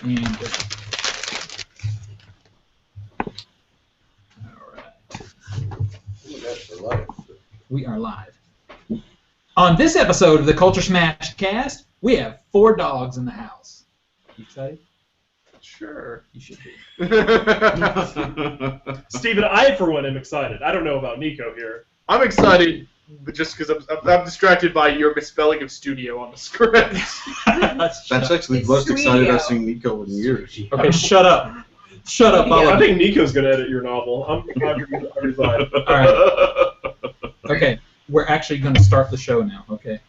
And all right. We are live. On this episode of the Culture Smash cast, we have 4 dogs in the house. You excited? Sure. You should be. Steven, I, for one, am excited. I don't know about Nico here. I'm excited, but just because I'm distracted by your misspelling of studio on the script. That's actually the most excited I've seen Nico in years. Okay, shut up. Shut up, I think Nico's going to edit your novel. I resign. All right. Okay, we're actually going to start the show now, okay?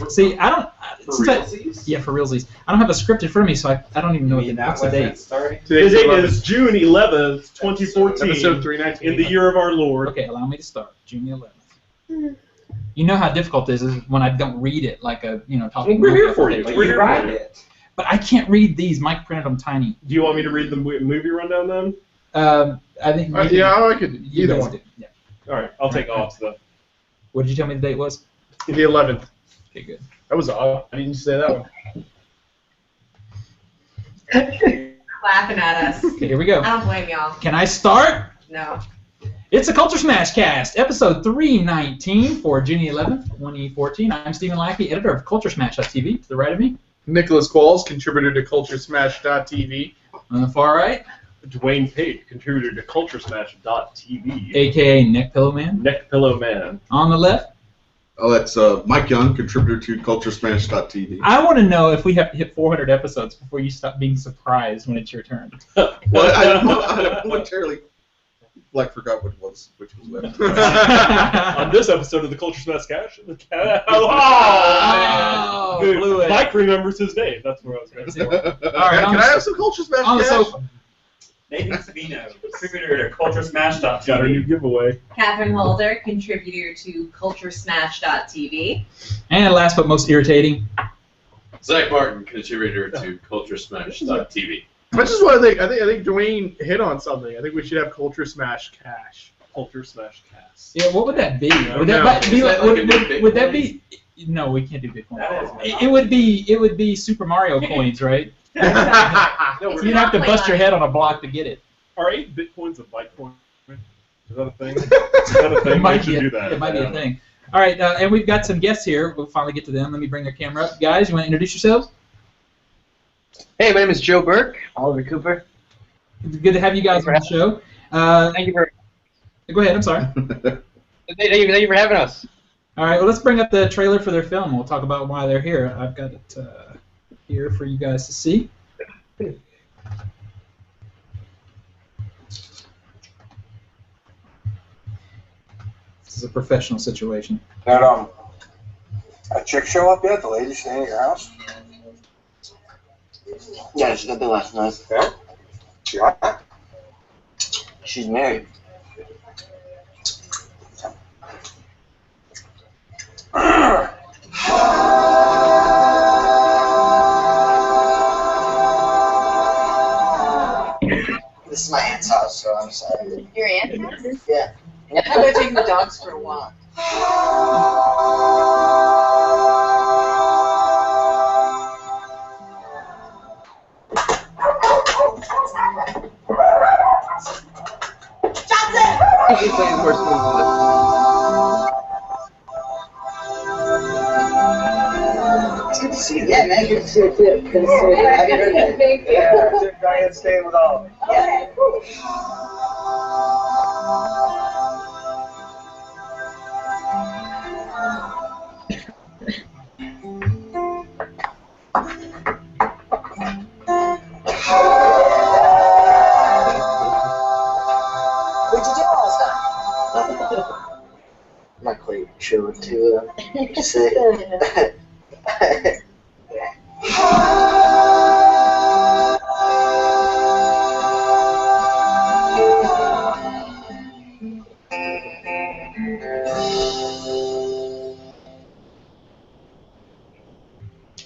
See, I don't... For realsies? Yeah, for realsies. I don't have a script in front of me, so I don't even know what's the date. The date is June 11th, 2014. Episode 319. In the year of our Lord. Okay, allow me to start. June the 11th. You know how difficult this is when I don't read it like a, talking. We're here for you. But We're you here write for you. it. But I can't read these. Mike printed them tiny. Do you want me to read the movie rundown then? I think. Yeah, I could. You Either guys one. do. Yeah. All right, I'll take off the. What did you tell me the date was? The 11th. Okay, good. That was odd. I didn't say that one. Laughing at us. Okay, here we go. I don't blame y'all. Can I start? No. It's a Culture Smash cast, episode 319 for June 11th, 2014. I'm Stephen Lackey, editor of CultureSmash.tv. To the right of me. Nicholas Qualls, contributor to CultureSmash.tv. On the far right, Dwayne Pate, contributor to CultureSmash.tv. a.k.a. Neck Pillow Man. Neck Pillow Man. On the left, Oh, that's Mike Young, contributor to CultureSmash.tv. I want to know if we have to hit 400 episodes before you stop being surprised when it's your turn. Well, I momentarily forgot which was left. On this episode of the Culture Smash Cash, Oh, blew it. Mike remembers his name. That's where I was going to say. All right, Can I have some Culture Smash on the cash? sofa. Nathan Savino, contributor to CultureSmash.tv. Got a new giveaway. Catherine Holder, contributor to CultureSmash.tv. And last but most irritating, Zach Martin, contributor to CultureSmash.tv. I just want to think. I think Dwayne hit on something. I think we should have Culture Smash cash. Culture Smash Cast. yeah, what would that be? Would no. that be Is like, that like a big would that Bitcoin? be? No, we can't do Bitcoin. That is It would be Super Mario coins, right? No, It's You'd have to Monopoly bust your money. head on a block to get it. Are 8 Bitcoins a Bitcoin? Is that a thing? Is that a thing? It might We should be do that. It might be a thing. All right, and we've got some guests here. We'll finally get to them. Let me bring their camera up. Guys, you want to introduce yourselves? Hey, my name is Joe Burke, Oliver Cooper. It's good to have you guys on the show. Thank you for Go ahead. I'm sorry. thank you for having us. All right, well, let's bring up the trailer for their film. We'll talk about why they're here. I've got it here for you guys to see. This is a professional situation. That a chick show up yet? The lady staying at your house? Yeah, she got there last night. Yeah. Yeah. She's married. This is my aunt's house, so I'm sorry. Your aunt house? Yeah. How about taking the dogs for a walk? She's playing horse It's good to see you. Yeah, man. Good to see you too. Good to see you. Happy birthday. Thank you. Yeah, Diane's staying with all. Yeah. What'd you do last night? Not quite sure what to say.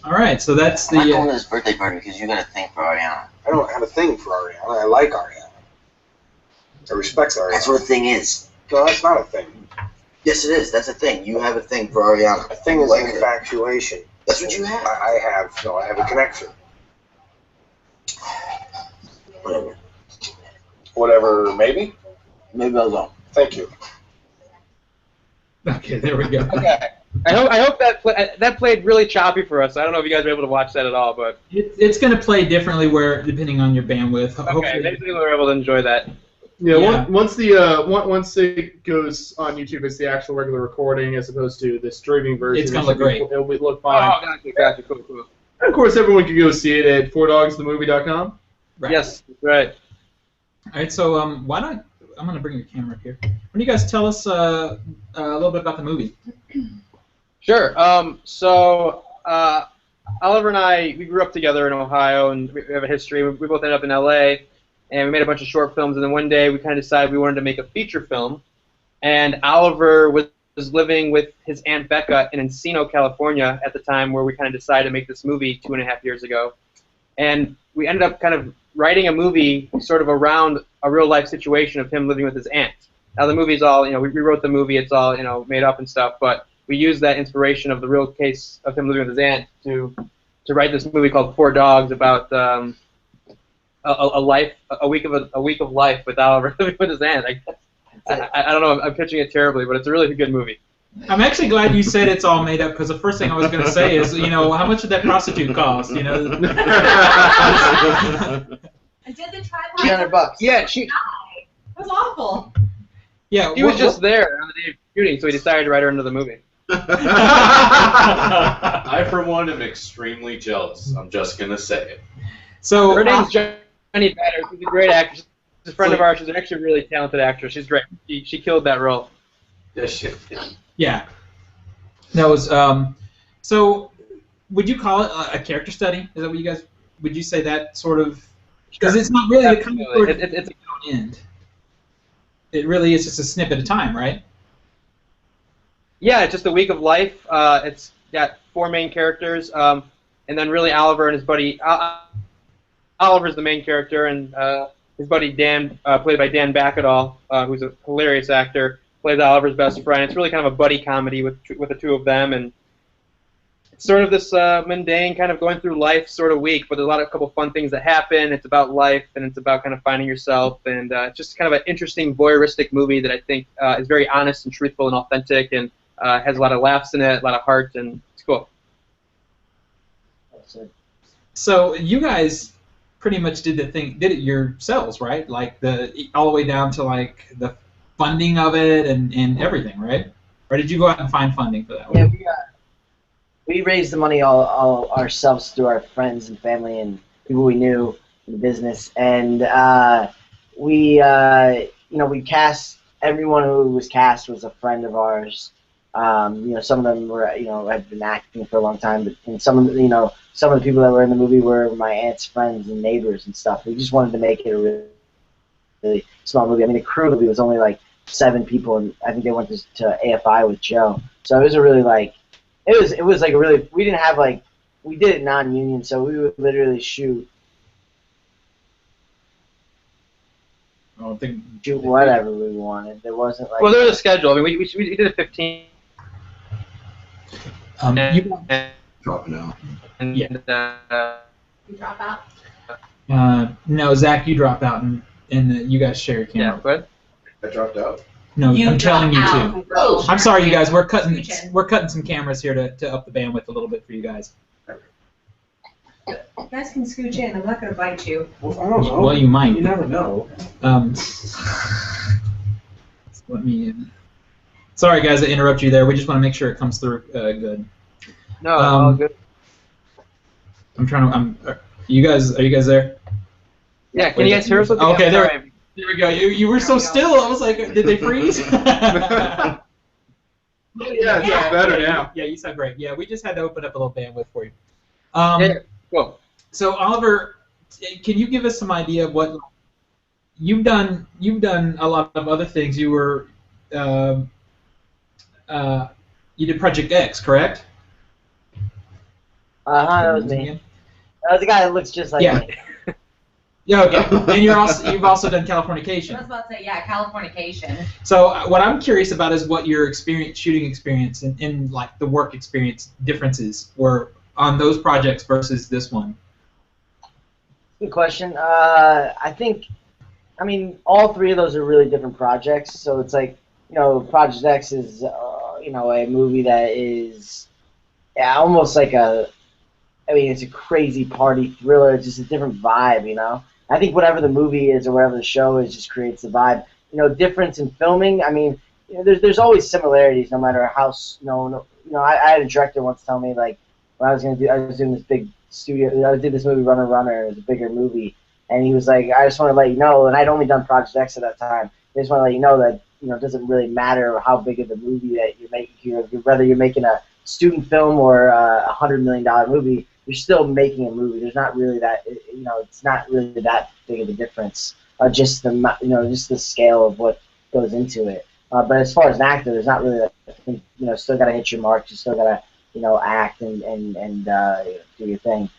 All right, so that's I'm not going the. to this birthday party because you got a thing for Ariana. I don't have a thing for Ariana. I like Ariana. I respect Ariana. That's what a thing is. No, that's not a thing. Yes, it is. That's a thing. You have a thing for Ariana. A thing is Like an her. infatuation. That's what you have. I have a connection. Whatever, maybe? Maybe I'll go. Thank you. Okay, there we go. Okay. I hope that played really choppy for us. I don't know if you guys were able to watch that at all, but It's going to play differently depending on your bandwidth. okay, Hopefully, maybe we were able to enjoy that. Yeah, Yeah. once it goes on YouTube, it's the actual regular recording as opposed to the streaming version. It's gonna look great. It'll look Oh, fine. gotcha, cool. And of course, everyone can go see it at 4dogsthemovie.com. right. Yes, that's right. All right, so why don't I'm going to bring your camera up here. Why don't you guys tell us a little bit about the movie? Sure. Oliver and I, we grew up together in Ohio, and we have a history. We both ended up in LA, and we made a bunch of short films. And then one day, we kind of decided we wanted to make a feature film. And Oliver was living with his Aunt Becca in Encino, California at the time, where we kind of decided to make this movie 2.5 years ago. And we ended up kind of writing a movie sort of around a real-life situation of him living with his aunt. Now, the movie's all, we wrote the movie. It's all, made up and stuff, but we used that inspiration of the real case of him living with his aunt to write this movie called 4 Dogs about a week of life with Oliver living with his aunt. I don't know. I'm pitching it terribly, but it's a really good movie. I'm actually glad you said it's all made up, because the first thing I was going to say is, how much did that prostitute cost? I did the tripod. $300. Yeah, It was awful. Yeah, she was just there on the day of shooting, so he decided to write her into the movie. I, for one, am extremely jealous. I'm just going to say it. So Her name's Jenny Batter. She's a great actress. She's a friend of ours. She's actually a really talented actress. She's great. She killed that role. Yes, shit. yeah, that was so. Would you call it a character study? Is that what you guys? Would you say that sort of? Because it's not really the kind of Absolutely. It's end. It really is just a snippet of time, right? Yeah, it's just a week of life. It's got 4 main characters, and then really Oliver and his buddy. Oliver's the main character, and his buddy Dan, played by Dan Bacadol, who's a hilarious actor, plays Oliver's best friend. It's really kind of a buddy comedy with the two of them, and it's sort of this mundane kind of going through life sort of week, but there's a couple fun things that happen. It's about life, and it's about kind of finding yourself, and it's just kind of an interesting voyeuristic movie that I think is very honest and truthful and authentic, and has a lot of laughs in it, a lot of heart, and it's cool. So you guys pretty much did it yourselves, right? Like all the way down to like the funding of it and everything, right? Or did you go out and find funding for that one? Yeah, we raised the money all ourselves through our friends and family and people we knew in the business, and we cast everyone who was cast was a friend of ours. Some of them were had been acting for a long time, and some of the people that were in the movie were my aunt's friends and neighbors and stuff. We just wanted to make it a really, really small movie. I mean, the crew movie was only like 7 people, and I think they went to AFI with Joe. So it was a really it was like a really, we didn't have we did it non-union, so we would literally shoot whatever we wanted. There wasn't like. Well, there was a schedule. I mean, we did a 15. Dropping out. And, Yeah. You drop out? No, Zach, you dropped out, and you guys share your camera. yeah, but I dropped out. No, I'm telling you dropped to. out. I'm sorry, you guys. We're cutting Scooch some cameras here to up the bandwidth a little bit for you guys. in. You guys can scooch in. I'm not going to bite you. Well, I don't know. Well, you might. You never know. Let me. Sorry, guys, I interrupt you there. We just want to make sure it comes through good. no, all good. I'm trying to. Are you guys there? Yeah, can you guys hear us? Okay, there. Sorry. There we go. You were so still. I was like, did they freeze? Yeah, it's Yeah. better now. Yeah, you sound great. Yeah, we just had to open up a little bandwidth for you. Yeah, cool. So Oliver, can you give us some idea of what you've done? You've done a lot of other things. You were you did Project X, correct? That was me. That was the guy that looks just like Yeah. me. Yeah, okay. And you've also done Californication. I was about to say, yeah, Californication. So what I'm curious about is what your shooting experience and like the work experience differences were on those projects versus this one. Good question. I think, I mean, all three of those are really different projects. So it's like, Project X is, a movie that is almost like it's a crazy party thriller. It's just a different vibe. I think whatever the movie is or whatever the show is just creates the vibe. Difference in filming. I mean, there's always similarities no matter how. I had a director once tell me like when I was doing this big studio. I did this movie Runner Runner. It was a bigger movie, and he was like, I just want to let you know. And I'd only done Project X at that time. I just want to let you know that it doesn't really matter how big of the movie that you're making. Whether you're making a student film or a $100 million movie, you're still making a movie. There's not really that. It's not really that big of a difference. Just the scale of what goes into it. But as far as an actor, there's not really still got to hit your marks. You still got to act and do your thing.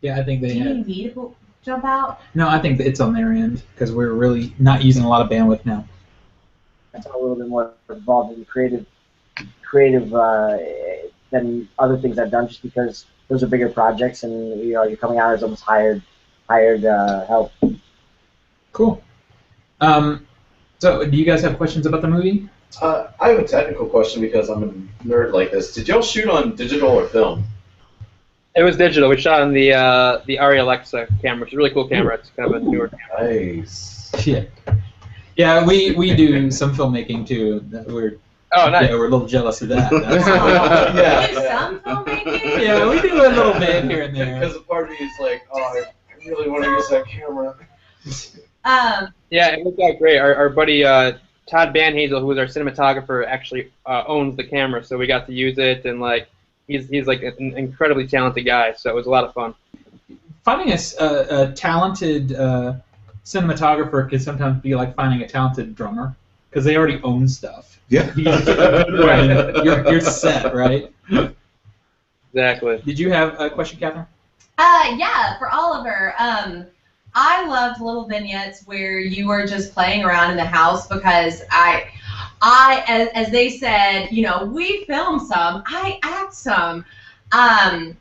Yeah, I think they Do you had. need to jump out? No, I think that it's on their end because we're really not using a lot of bandwidth now. That's a little bit more involved in creative than other things I've done, just because those are bigger projects, and you're coming out as almost hired help. Cool. So, do you guys have questions about the movie? I have a technical question because I'm a nerd like this. Did y'all shoot on digital or film? It was digital. We shot on the Arri Alexa camera, which is a really cool camera. It's kind of a newer camera. Nice. Yeah. Yeah, we do some filmmaking too. We're nice. Yeah, we're a little jealous of that. Yeah. Do some filmmaking? Yeah, we do a little bit here and there. Because a part of me is like, I really want to use that camera. Yeah, it worked out great. Our buddy Todd Banhazel, who was our cinematographer, actually owns the camera, so we got to use it, and he's like an incredibly talented guy, so it was a lot of fun. Finding a talented cinematographer can sometimes be like finding a talented drummer because they already own stuff. Yeah. Right. You're set, right? Exactly. Did you have a question, Catherine? Yeah, for Oliver. I loved little vignettes where you were just playing around in the house because as they said, we film some, I act some, and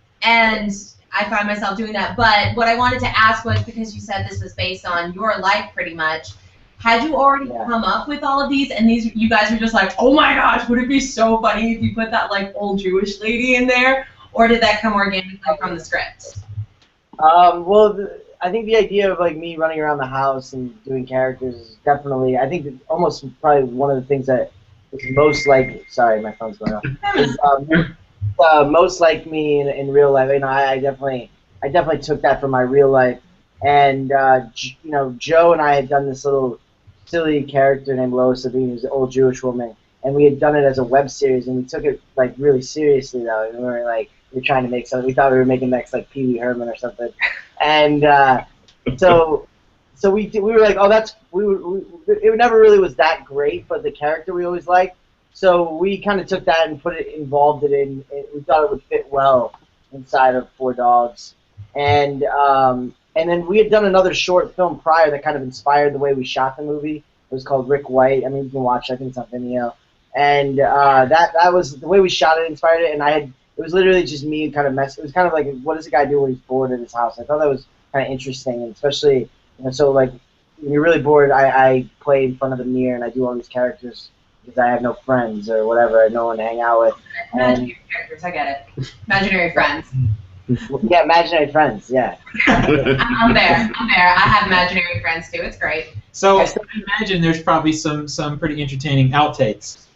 I find myself doing that. But what I wanted to ask was, because you said this was based on your life pretty much, had you already come up with all of these, and you guys were just like, oh my gosh, would it be so funny if you put that like old Jewish lady in there, or did that come organically from the script? I think the idea of me running around the house and doing characters is definitely, I think almost probably one of the things that is most like, sorry, my phone's going off, is most like me in real life. I definitely took that from my real life, and Joe and I had done this little silly character named Lois Levine, who's an old Jewish woman, and we had done it as a web series, and we took it really seriously though, and we were trying to make something. We thought we were making next Pee Wee Herman or something, and so we were like, oh, it never really was that great, but the character we always liked. So we kind of took that and involved it in. We thought it would fit well inside of Four Dogs, and then we had done another short film prior that kind of inspired the way we shot the movie. It was called Rick White. I mean, you can watch it. I think it's on Vimeo. And that was the way we shot it, inspired it, and it was literally just me kind of It was kind of like, what does a guy do when he's bored at his house? I thought that was kind of interesting, and especially, so like when you're really bored, I play in front of the mirror and I do all these characters because I have no friends or whatever, I have no one to hang out with. Imaginary characters, I get it. Imaginary friends. Yeah, imaginary friends, yeah. I'm there. I have imaginary friends too. It's great. So I imagine there's probably some pretty entertaining outtakes.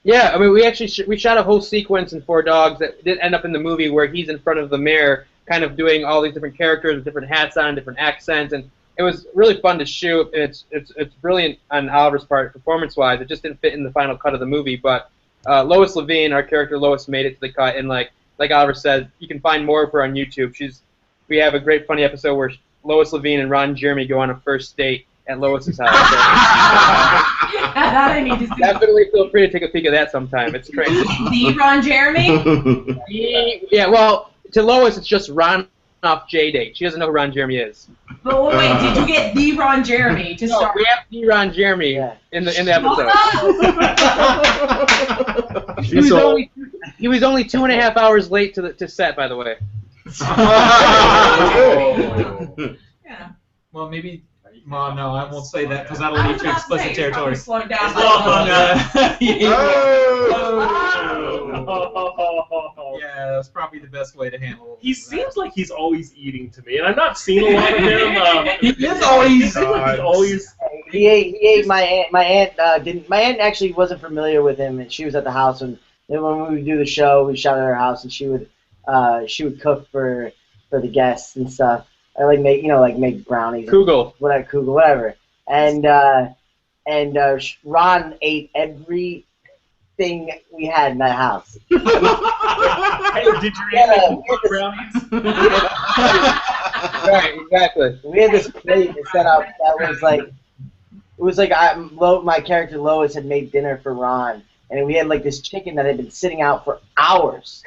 Yeah, I mean, we shot a whole sequence in Four Dogs that did end up in the movie where he's in front of the mirror, kind of doing all these different characters with different hats on, different accents, and it was really fun to shoot. It's brilliant on Oliver's part, performance-wise. It just didn't fit in the final cut of the movie, but Lois Levine, our character Lois, made it to the cut, and like Oliver said, you can find more of her on YouTube. We have a great funny episode where Lois Levine and Ron Jeremy go on a first date at Lois's house. That I need to see. Definitely feel free to take a peek at that sometime. It's crazy. The Ron Jeremy? Yeah, well, to Lois, it's just Ron off J-Date. She doesn't know who Ron Jeremy is. But wait, did you get the Ron Jeremy to start? We have the Ron Jeremy in the episode. He was only 2.5 hours late to set, by the way. Yeah. Well, maybe. Well, no, I won't say that because that'll I lead was to about to say, explicit it's territory. probably slowed down. Yeah, that's probably the best way to handle. He seems like he's always eating to me, and I've not seen a lot of him. He is always. Seems like he's always. He ate my aunt. My aunt didn't. My aunt actually wasn't familiar with him, and she was at the house. And then when we would do the show, we shot at her house, and she would cook for the guests and stuff. I like make brownies. Kugel. Whatever. And Ron ate everything we had in that house. Hey, did you eat brownies? Right, exactly. We had this plate set up that was like my character Lois had made dinner for Ron, and we had like this chicken that had been sitting out for hours.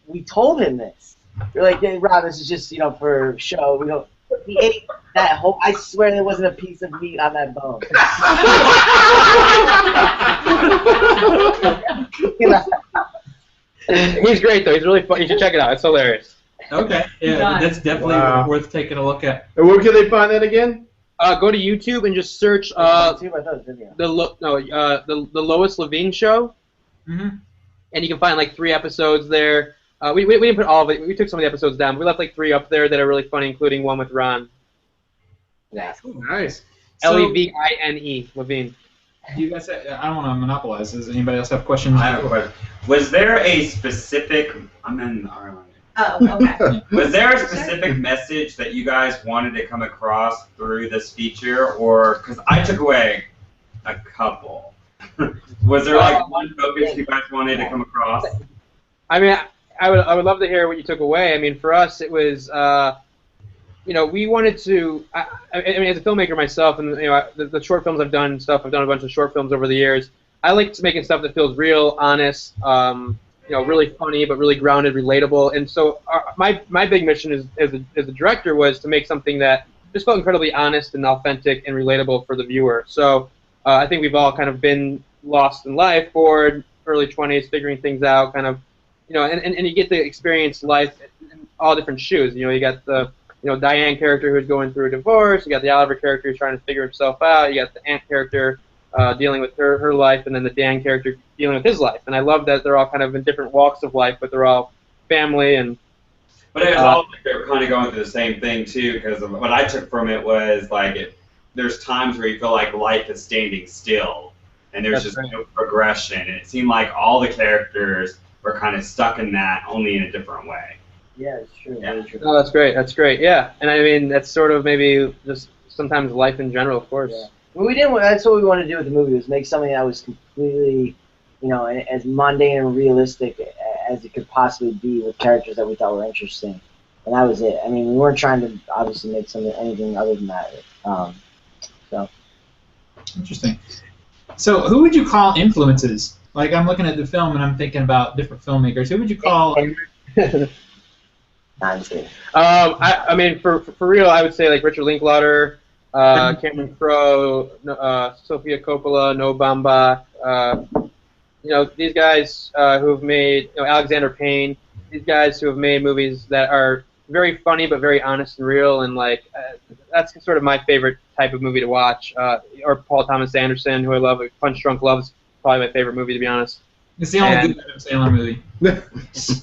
We told him this. We're like, hey, Ron, this is just for show. We don't. He ate that whole. I swear there wasn't a piece of meat on that bone. He's great though. He's really fun. You should check it out. It's hilarious. Okay, yeah, that's definitely worth taking a look at. And where can they find that again? Go to YouTube and just search the Lois Levine Show, and you can find like 3 episodes there. We didn't put all of it. We took some of the episodes down. We left like 3 up there that are really funny, including one with Ron. Yeah. Oh, nice. Levine, Levine. Do you guys? I don't want to monopolize. Does anybody else have questions? I have a question. Was there a specific? I'm in Ireland. Oh, okay. Was there a specific message that you guys wanted to come across through this feature, or because I took away a couple? Was there like one focus you guys wanted to come across? I mean, I would love to hear what you took away. I mean, for us, it was we wanted to. I mean, as a filmmaker myself, and the short films I've done and stuff. I've done a bunch of short films over the years. I like making stuff that feels real, honest. Really funny, but really grounded, relatable. And so my big mission as a director was to make something that just felt incredibly honest and authentic and relatable for the viewer. So I think we've all kind of been lost in life, bored, early 20s, figuring things out, kind of, and you get to experience life in all different shoes. You got the Diane character who's going through a divorce. You got the Oliver character who's trying to figure himself out. You got the Aunt character dealing with her life, and then the Dan character dealing with his life. And I love that they're all kind of in different walks of life, but they're all family. But it's all like they were kind of going through the same thing too, because what I took from it was like there's times where you feel like life is standing still, and there's just no progression. And it seemed like all the characters were kind of stuck in that, only in a different way. Yeah, it's true. Yeah. Very true. Oh, that's great. That's great. Yeah, and I mean that's sort of maybe just sometimes life in general, of course. Yeah. Well, that's what we wanted to do with the movie, was make something that was completely, as mundane and realistic as it could possibly be, with characters that we thought were interesting, and that was it. I mean, we weren't trying to obviously make anything other than that. So. Interesting. So, who would you call influences? Like, I'm looking at the film and I'm thinking about different filmmakers. Who would you call? I mean, for real, I would say like Richard Linklater. Cameron Crowe, Sofia Coppola, Noah Baumbach, these guys who have made, Alexander Payne, these guys who have made movies that are very funny but very honest and real, and that's sort of my favorite type of movie to watch. Or Paul Thomas Anderson, who I love. Punch Drunk Love's probably my favorite movie, to be honest. It's the only good Adam Sandler movie.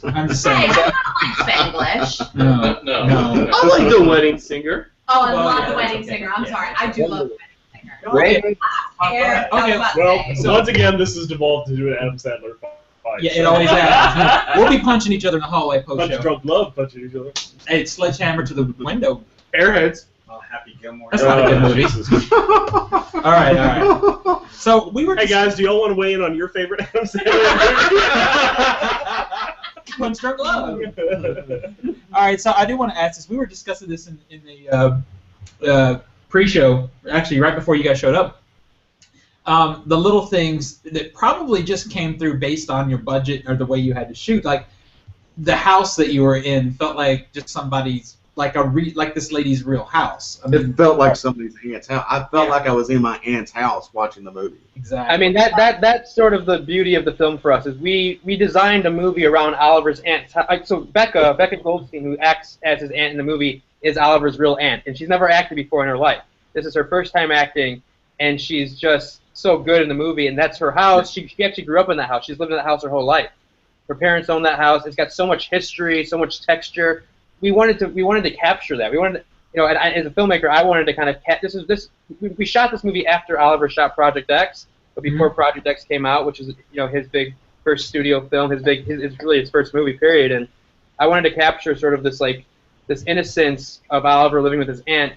I'm just saying. Hey, I'm not Spanglish. No. I like The Wedding Singer. Oh, I love The Wedding Singer. I'm sorry. I do love The Wedding Singer. Great. Once again, this has devolved into an Adam Sandler fight. Yeah, it always happens. We'll be punching each other in the hallway Punch post-show. Drunk Love punching each other. Hey, sledgehammer to the window. Airheads. Oh, Happy Gilmore. That's not a good movie. All right. So we were. Hey guys, do y'all want to weigh in on your favorite Adam Sandler movie? Punch Drunk Love. All right, so I do want to ask this. We were discussing this in the pre-show, actually right before you guys showed up. The little things that probably just came through based on your budget or the way you had to shoot. Like the house that you were in felt like just somebody's like like this lady's real house. I mean, It felt like somebody's aunt's house. I felt like I was in my aunt's house watching the movie. exactly. I mean, that's sort of the beauty of the film for us, is we designed a movie around Oliver's aunt. So Becca Goldstein, who acts as his aunt in the movie, is Oliver's real aunt, and she's never acted before in her life. This is her first time acting, and she's just so good in the movie, and that's her house. She actually grew up in that house. She's lived in that house her whole life. Her parents own that house. It's got so much history, so much texture. We wanted to capture that. We wanted to, you know, and as a filmmaker, I wanted to kind of we shot this movie after Oliver shot Project X, but before Project X came out, which is, you know, his big first studio film, it's really his first movie period, and I wanted to capture sort of this innocence of Oliver living with his aunt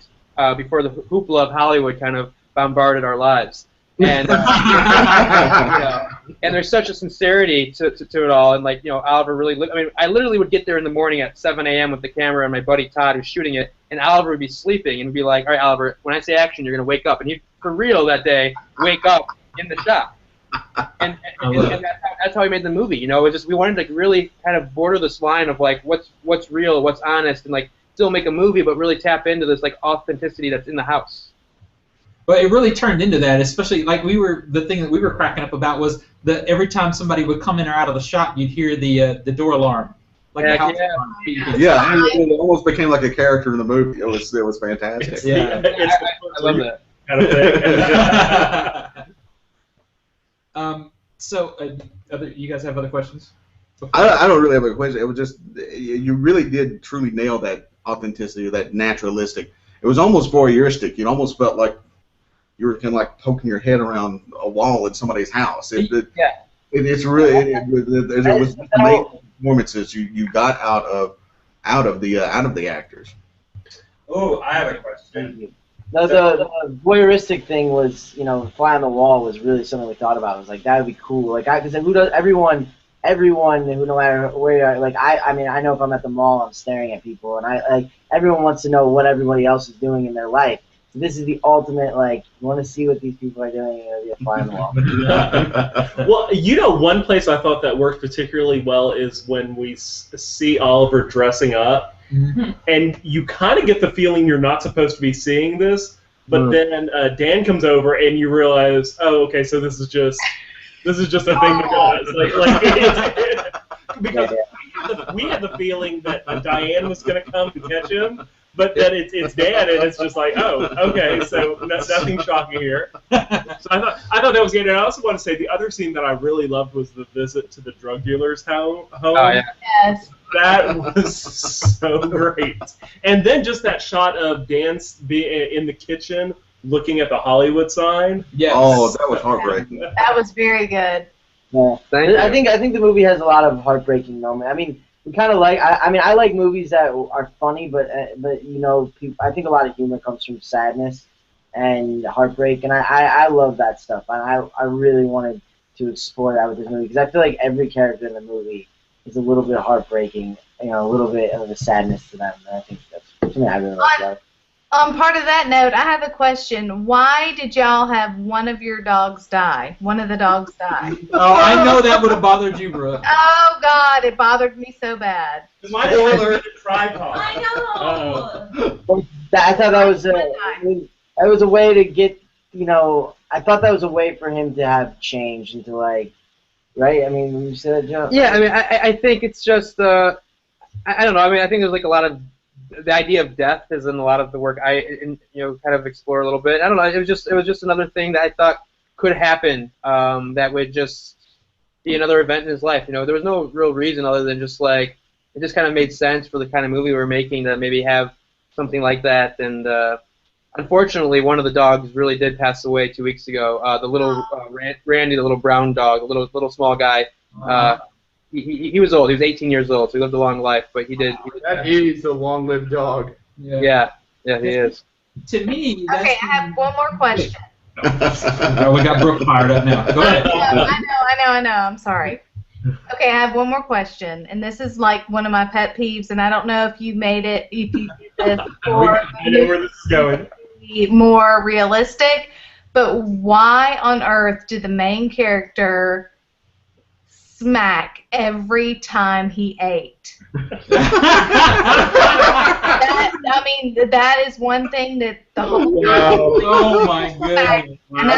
before the hoopla of Hollywood kind of bombarded our lives. And you know, and there's such a sincerity to it all, and like, you know, Oliver really. I mean, I literally would get there in the morning at 7 a.m. with the camera and my buddy Todd, who's shooting it, and Oliver would be sleeping and would be like, "All right, Oliver, when I say action, you're gonna wake up," and he'd for real that day wake up in the shot. And that's how we made the movie. You know, it was just, we wanted to really kind of border this line of like what's real, what's honest, and like still make a movie, but really tap into this like authenticity that's in the house. But it really turned into that, especially like the thing that we were cracking up about was that every time somebody would come in or out of the shot, you'd hear the door alarm, like the house alarm. Yeah, it almost became like a character in the movie. It was fantastic. Yeah, I love that. Kind of thing. So, you guys have other questions? I don't really have a question. It was just, you really did truly nail that authenticity, that naturalistic. It was almost voyeuristic. You almost felt like you were kind of like poking your head around a wall in somebody's house. It's really it was amazing performances you got out of the actors. Oh, I have a question. No, the voyeuristic thing was, you know, fly on the wall was really something we thought about. It was like, that would be cool. Like, because everyone who, no matter where you are, like, I mean, I know if I'm at the mall, I'm staring at people, and everyone wants to know what everybody else is doing in their life. So this is the ultimate, like, you want to see what these people are doing, you're going to be a fly on the wall. Well, you know, one place I thought that worked particularly well is when we see Oliver dressing up, and you kind of get the feeling you're not supposed to be seeing this, but then Dan comes over and you realize, oh, okay, so this is just a thing that does. Because we had the feeling that Diane was going to come to catch him, but then it's Dan, and it's just like, oh, okay, so nothing shocking here. So I thought that was good. And I also want to say the other scene that I really loved was the visit to the drug dealer's home. Oh, yeah. Yes. That was so great. And then just that shot of Dan in the kitchen looking at the Hollywood sign. Yes. Oh, that was heartbreaking. That was very good. Yeah. I think the movie has a lot of heartbreaking moments. I mean, we kind of like. I mean, I like movies that are funny, but you know, I think a lot of humor comes from sadness and heartbreak, and I love that stuff. I really wanted to explore that with this movie because I feel like every character in the movie is a little bit heartbreaking, you know, a little bit of a sadness to them. And I think that's something I really like. On part of that note, I have a question. Why did y'all have one of your dogs die? One of the dogs die. Oh, I know that would have bothered you, Brooke. Oh, God, it bothered me so bad. My boiler tripod. I know. I thought that was that was a way to get, you know, I thought that was a way for him to have change into, like, right? I mean, when you said that, Joe. Yeah, I mean, I think it's just, I don't know. I mean, I think there's like a lot of, the idea of death is in a lot of the work kind of explore a little bit. I don't know. It was just another thing that I thought could happen that would just be another event in his life. You know, there was no real reason other than just like it just kind of made sense for the kind of movie we're making to maybe have something like that. And unfortunately, one of the dogs really did pass away 2 weeks ago. The little Randy, the little brown dog, the little small guy. He was old. He was 18 years old, so he lived a long life. But he did. That is a long-lived dog. Yeah, he is. To me, that's Okay, I have one more question. Oh, we got Brooke fired up now. Go ahead. I know. I'm sorry. Okay, I have one more question, and this is like one of my pet peeves, and I don't know if you made it, if you did this for I know where this is going. more realistic, but why on earth did the main character smack every time he ate. That is one thing that the whole Oh my goodness. and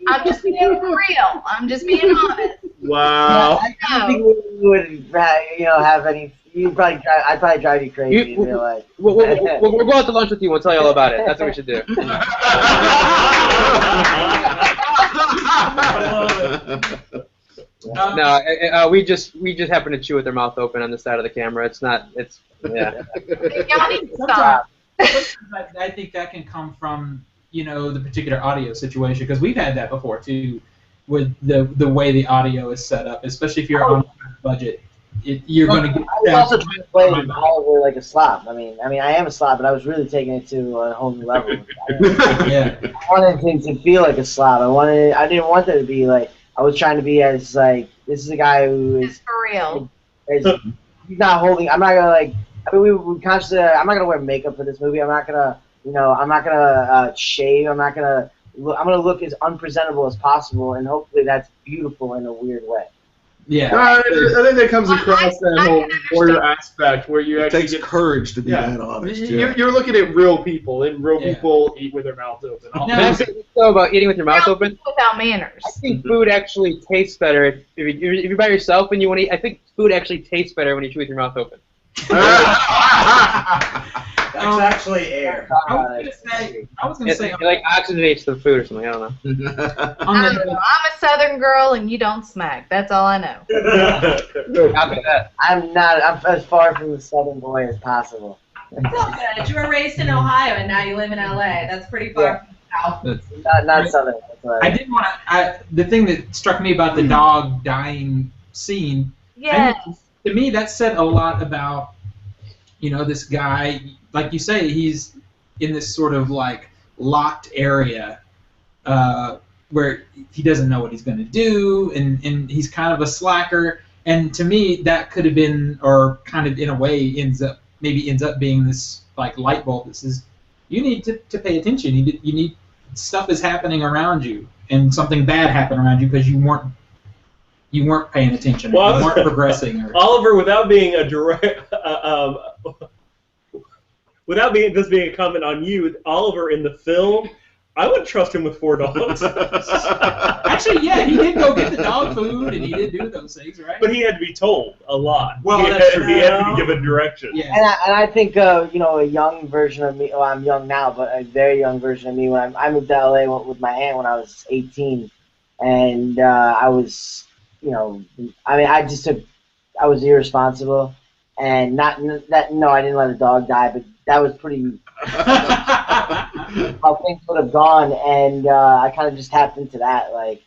I'm just being real. I'm just being honest. Wow. I don't think we would, have any. I'd probably drive you crazy in real life. We'll go out to lunch with you. We'll tell you all about it. That's what we should do. No, we just happen to chew with their mouth open on the side of the camera. Yeah. Y'all need to stop. I think that can come from the particular audio situation, because we've had that before too, with the way the audio is set up, especially if you're on a budget. You're going to get. I was also trying to play Oliver like a slob. I mean, I am a slob, but I was really taking it to a whole new level. Yeah. I wanted things to feel like a slob. I didn't want there to be like. I was trying to be as like, this is a guy who is for real. He's not holding. I'm not gonna like. I mean, we consciously. I'm not gonna wear makeup for this movie. I'm not gonna. I'm not gonna shave. I'm gonna look as unpresentable as possible, and hopefully that's beautiful in a weird way. Yeah. I think that comes across that whole warrior aspect where you actually takes courage to be that honest. You're looking at real people, and real people eat with their mouths open. So about eating with your mouth open? Without manners. I think food actually tastes better if you're by yourself and you want to eat. I think food actually tastes better when you chew with your mouth open. It's actually air. I was gonna say it like oxygenates the food or something. I don't know. I don't know. I'm a Southern girl, and you don't smack. That's all I know. I'm as far from the Southern boy as possible. It's all good. You were raised in Ohio, and now you live in LA. That's pretty far from the South. Not Southern. I did want to. The thing that struck me about the dog dying scene. Yeah. To me, that said a lot about this guy. Like you say, he's in this sort of like locked area where he doesn't know what he's going to do, and he's kind of a slacker. And to me, that could have been, or kind of in a way ends up being this like light bulb that says you need to pay attention. You need stuff is happening around you, and something bad happened around you because you weren't paying attention. Well, you weren't progressing. Oliver, without being a direct. Without this being a comment on you, Oliver in the film, I would trust him with 4 dogs. Actually, yeah, he did go get the dog food, and he did do those things, right? But he had to be told a lot. Well, he had to be given direction. Yeah. And I think a young version of me. Well, I'm young now, but a very young version of me. When I moved to LA with my aunt when I was 18, and I was, I was irresponsible, and I didn't let a dog die, but that was pretty how things would have gone, and I kind of just tapped into that, like,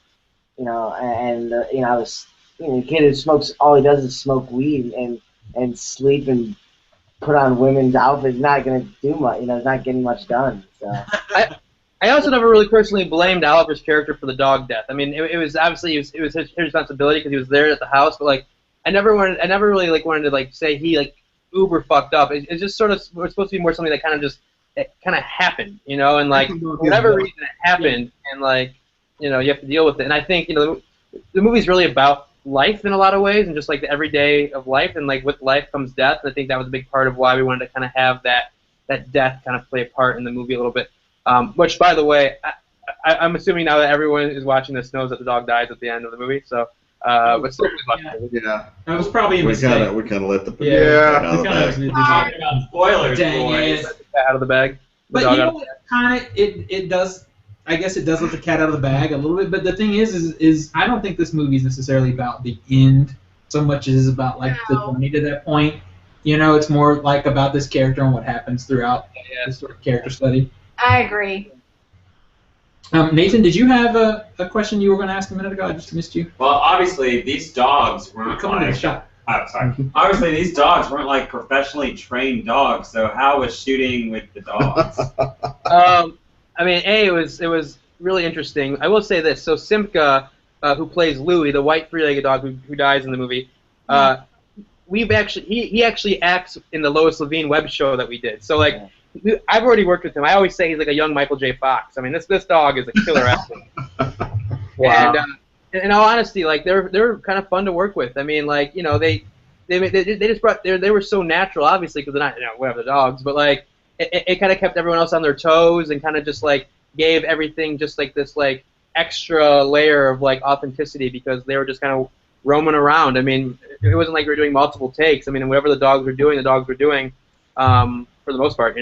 I was, a kid who smokes, all he does is smoke weed and sleep and put on women's outfits. He's not gonna do much, he's not getting much done. So. I also never really personally blamed Oliver's character for the dog death. I mean, it was obviously his responsibility because he was there at the house, but like, I never really like wanted to like say he like uber fucked up. It's just sort of supposed to be more something that kind of happened, and like for whatever reason it happened, and like you have to deal with it. And I think the movie's really about life in a lot of ways, and just like the everyday of life, and like with life comes death. And I think that was a big part of why we wanted to kind of have that death kind of play a part in the movie a little bit. Which, by the way, I'm assuming now that everyone is watching this knows that the dog dies at the end of the movie. So. But still, yeah, that was probably a mistake. We kind of let the spoilers, Dang boys. it. Out of the bag. But kind of it does. I guess it does let the cat out of the bag a little bit. But the thing is I don't think this movie is necessarily about the end so much as it is about like the journey to that point. It's more like about this character and what happens throughout this sort of character study. I agree. Nathan, did you have a question you were going to ask a minute ago? I just missed you. Well, obviously these dogs weren't Coming to the shop. Oh, sorry. Obviously these dogs weren't like professionally trained dogs. So how was shooting with the dogs? I mean, it was really interesting. I will say this. So Simka, who plays Louie, the white three-legged dog who dies in the movie, he actually acts in the Lois Levine web show that we did. So like. I've already worked with him. I always say he's like a young Michael J. Fox. I mean, this dog is a killer athlete. Wow. in all honesty, like they're kind of fun to work with. I mean, like they just brought they were so natural, obviously, because they're not whatever the dogs, but like it kind of kept everyone else on their toes and kind of just like gave everything just like this like extra layer of like authenticity because they were just kind of roaming around. I mean, it wasn't like we were doing multiple takes. I mean, whatever the dogs were doing, for the most part,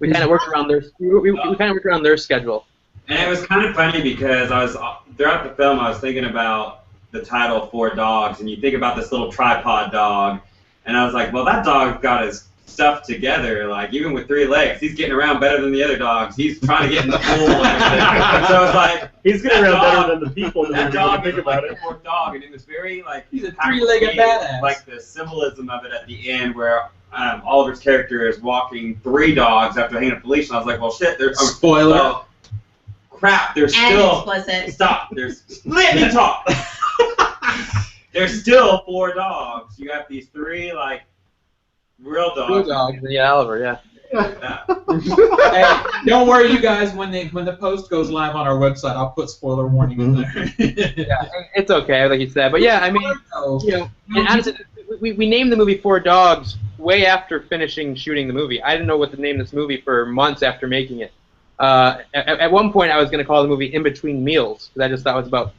We kind of worked around we kind of worked around their schedule. And it was kind of funny because throughout the film I was thinking about the title Four Dogs, and you think about this little tripod dog, and I was like, well, that dog got his stuff together. Like even with 3 legs, he's getting around better than the other dogs. He's trying to get in the pool and everything. So it's like he's getting around better than the people. That dog think about it. Fourth dog, and it was very like he's a 3-legged badass. Like the symbolism of it at the end where. Oliver's character is walking 3 dogs after hanging up the leash, and I was like, well, shit, there's... Spoiler. Crap, there's and still... explicit. Stop, let me talk! There's still 4 dogs. You have these 3, like, real dogs. Real dogs, yeah, Oliver, yeah. Hey, don't worry, you guys. When the post goes live on our website, I'll put spoiler warning in there. Yeah, it's okay, like you said. But yeah, I mean, and honestly, we named the movie Four Dogs way after finishing shooting the movie. I didn't know what to name this movie for months after making it. At one point, I was going to call the movie In Between Meals because I just thought it was about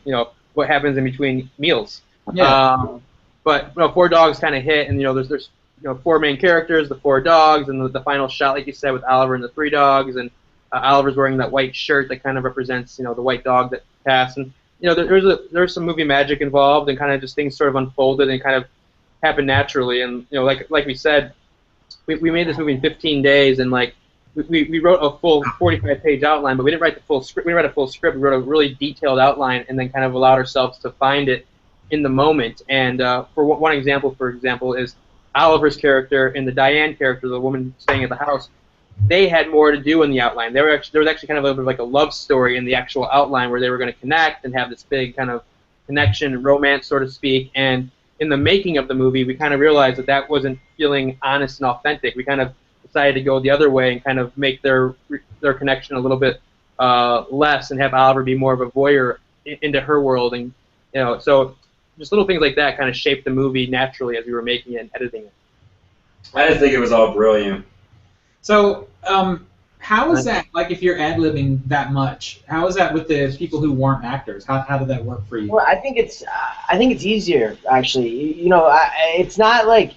what happens in between meals. Yeah. But Four Dogs kind of hit, and there's 4 main characters, the 4 dogs, and the final shot, like you said, with Oliver and the 3 dogs, and Oliver's wearing that white shirt that kind of represents, the white dog that passed, and there's some movie magic involved, and kind of just things sort of unfolded and kind of happened naturally, and like we said, we made this movie in 15 days, and like we wrote a full 45-page outline, but we didn't write the full script. We didn't write a full script. We wrote a really detailed outline, and then kind of allowed ourselves to find it in the moment. And for one example, is Oliver's character and the Diane character, the woman staying at the house, they had more to do in the outline. There was actually kind of a bit of like a love story in the actual outline where they were going to connect and have this big kind of connection, romance, so to speak. And in the making of the movie, we kind of realized that wasn't feeling honest and authentic. We kind of decided to go the other way and kind of make their connection a little bit less and have Oliver be more of a voyeur into her world. And so just little things like that kind of shaped the movie naturally as we were making it and editing it. I just think it was all brilliant. So, how is that, like, if you're ad-libbing that much, how is that with the people who weren't actors? How did that work for you? Well, I think it's easier, actually. It's not like,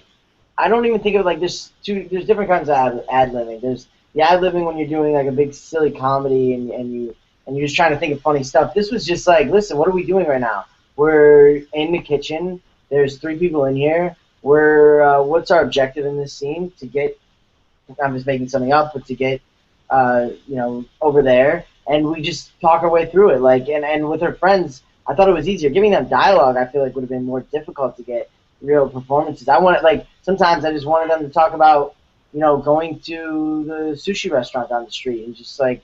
I don't even think of it like there's different kinds of ad-libbing. There's the ad-libbing when you're doing like a big silly comedy and you're just trying to think of funny stuff. This was just like, listen, what are we doing right now? We're in the kitchen. There's 3 people in here. What's our objective in this scene? To get, I'm just making something up, but to get, over there, and we just talk our way through it. Like, and with her friends, I thought it was easier. Giving them dialogue, I feel like would have been more difficult to get real performances. Sometimes I just wanted them to talk about, going to the sushi restaurant down the street and just like,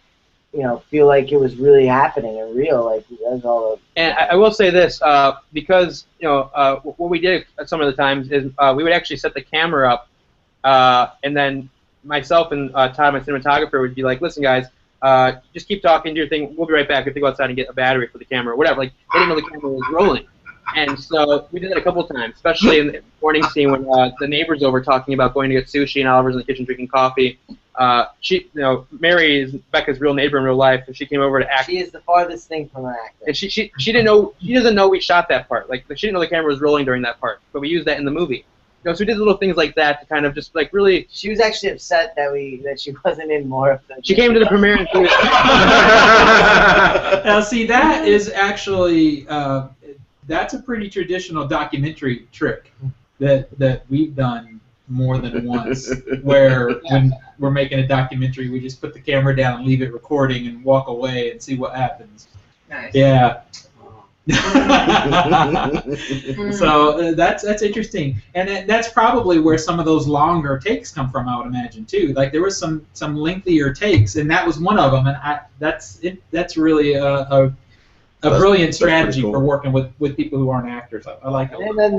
feel like it was really happening and real. Like that's all. And I will say this, because what we did some of the times is we would actually set the camera up, and then myself and Todd, my cinematographer, would be like, "Listen, guys, just keep talking, do your thing. We'll be right back. We have to go outside and get a battery for the camera, or whatever." Like they didn't know the camera was rolling, and so we did that a couple of times, especially in the morning scene when the neighbor's over talking about going to get sushi and Oliver's in the kitchen drinking coffee. Mary is Becca's real neighbor in real life, and she came over to act. She is the farthest thing from an actor. And she didn't know, she doesn't know we shot that part. Like she didn't know the camera was rolling during that part, but we used that in the movie. So we did little things like that to kind of just like really. She was actually upset that she wasn't in more of the. She came to the premiere and she was. Now see, that is actually that's a pretty traditional documentary trick that we've done more than once, where when we're making a documentary, we just put the camera down, leave it recording, and walk away and see what happens. Nice. Yeah. So that's interesting, and that's probably where some of those longer takes come from, I would imagine too. Like there was some lengthier takes, and that was one of them. And that's really a brilliant strategy for working with people who aren't actors. I like it. And then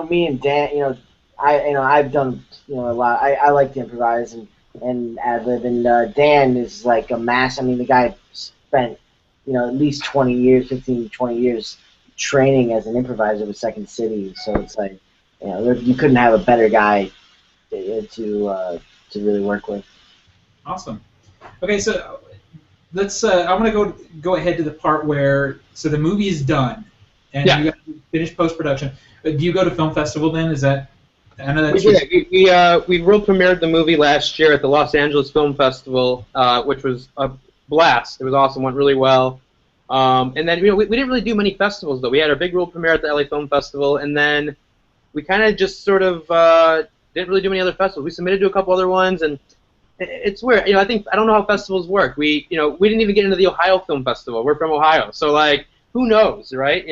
me and Dan, I've done a lot. I like to improvise and ad lib, and Dan is like a mass. I mean, the guy spent at least 20 years, 15 to 20 years training as an improviser with Second City. So it's like, you couldn't have a better guy to really work with. Awesome. Okay, so let's. I want to go ahead to the part where the movie is done and you got to finish post production. Do you go to film festival then? Is that? I know that's. We world premiered the movie last year at the Los Angeles Film Festival, which was a blast. It was awesome. Went really well. And then we didn't really do many festivals though. We had our big world premiere at the LA Film Festival, and then we kind of just sort of didn't really do many other festivals. We submitted to a couple other ones, and it's weird. I don't know how festivals work. We didn't even get into the Ohio Film Festival. We're from Ohio, so like who knows, right?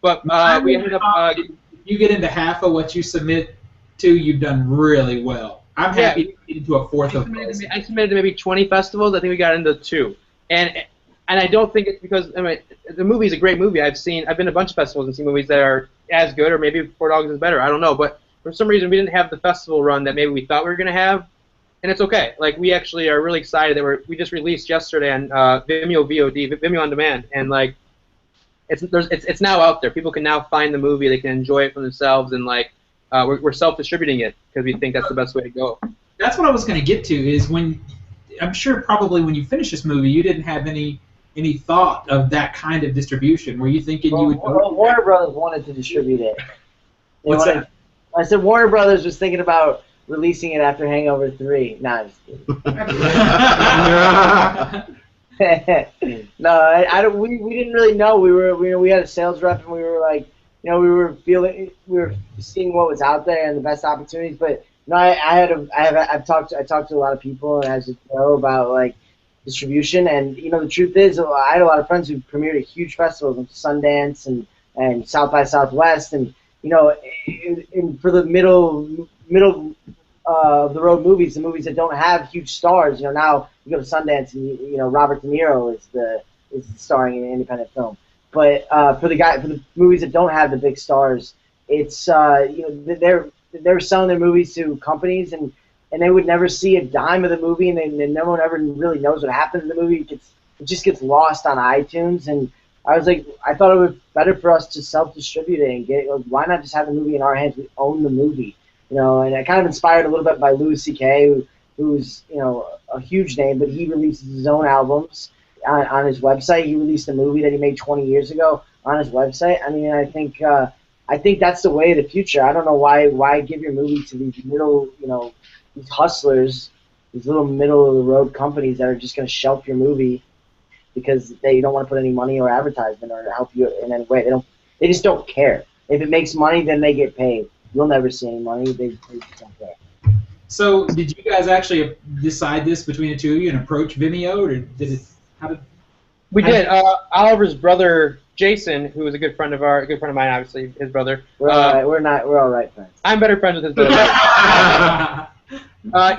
But we ended up. If you get into half of what you submit to, you've done really well. I'm happy to get into a fourth of those. I submitted to maybe 20 festivals. I think we got into 2, and I don't think it's because the movie's a great movie. I've been to a bunch of festivals and seen movies that are as good, or maybe Four Dogs is better. I don't know, but for some reason we didn't have the festival run that maybe we thought we were gonna have, and it's okay. Like we actually are really excited that we just released yesterday on Vimeo VOD, Vimeo on demand, and like it's now out there. People can now find the movie. They can enjoy it for themselves, and like we're self-distributing it because we think that's the best way to go. That's what I was gonna get to. Is I'm sure probably when you finish this movie, you didn't have any thought of that kind of distribution. Were you thinking you would? Warner Brothers wanted to distribute it. What's that? I said Warner Brothers was thinking about releasing it after Hangover 3. Nah, I'm just kidding. No, I don't. We didn't really know. We had a sales rep, and we were like, we were seeing what was out there and the best opportunities. But I've talked to a lot of people, and as you know, about like distribution. And the truth is, I had a lot of friends who premiered at huge festivals like Sundance and South by Southwest, and for the middle of the road movies, the movies that don't have huge stars. Now you go to Sundance and Robert De Niro is starring in an independent film. But for the movies that don't have the big stars, it's they're selling their movies to companies, and they would never see a dime of the movie, and no one ever really knows what happened in the movie. It just gets lost on iTunes, and I was like, I thought it was better for us to self-distribute it and get it. Why not just have the movie in our hands? We own the movie, And I kind of inspired a little bit by Louis C.K., who's a huge name, but he releases his own albums on his website. He released a movie that he made 20 years ago on his website. I mean, I think that's the way of the future. I don't know why give your movie to these these hustlers, these little middle-of-the-road companies that are just going to shelf your movie because they don't want to put any money or advertisement or help you in any way. They just don't care. If it makes money, then they get paid. You'll never see any money. They just don't care. So, did you guys actually decide this between the two of you and approach Vimeo, or We did. Oliver's brother Jason, who was a good friend of mine, obviously his brother. We're all right friends. I'm better friends with his brother.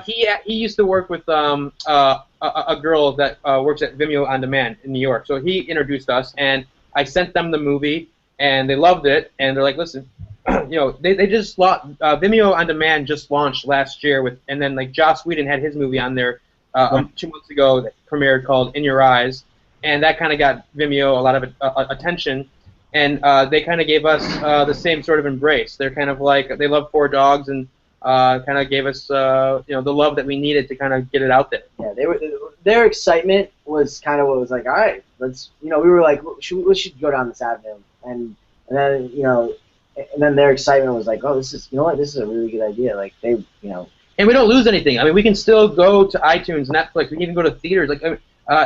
He used to work with a girl that works at Vimeo on Demand in New York. So he introduced us, and I sent them the movie, and they loved it, and they're like, listen, they just Vimeo on Demand just launched last year and then like Joss Whedon had his movie on there 2 months ago that premiered called In Your Eyes, and that kind of got Vimeo a lot of attention, and they kind of gave us the same sort of embrace. They're kind of like, they love Four Dogs, and kind of gave us the love that we needed to kind of get it out there. Yeah, their excitement was kind of what was like, all right, let's we were like, we should go down this avenue, and then their excitement was like, oh, this is this is a really good idea. Like they And we don't lose anything. I mean, we can still go to iTunes, Netflix. We can even go to theaters. Like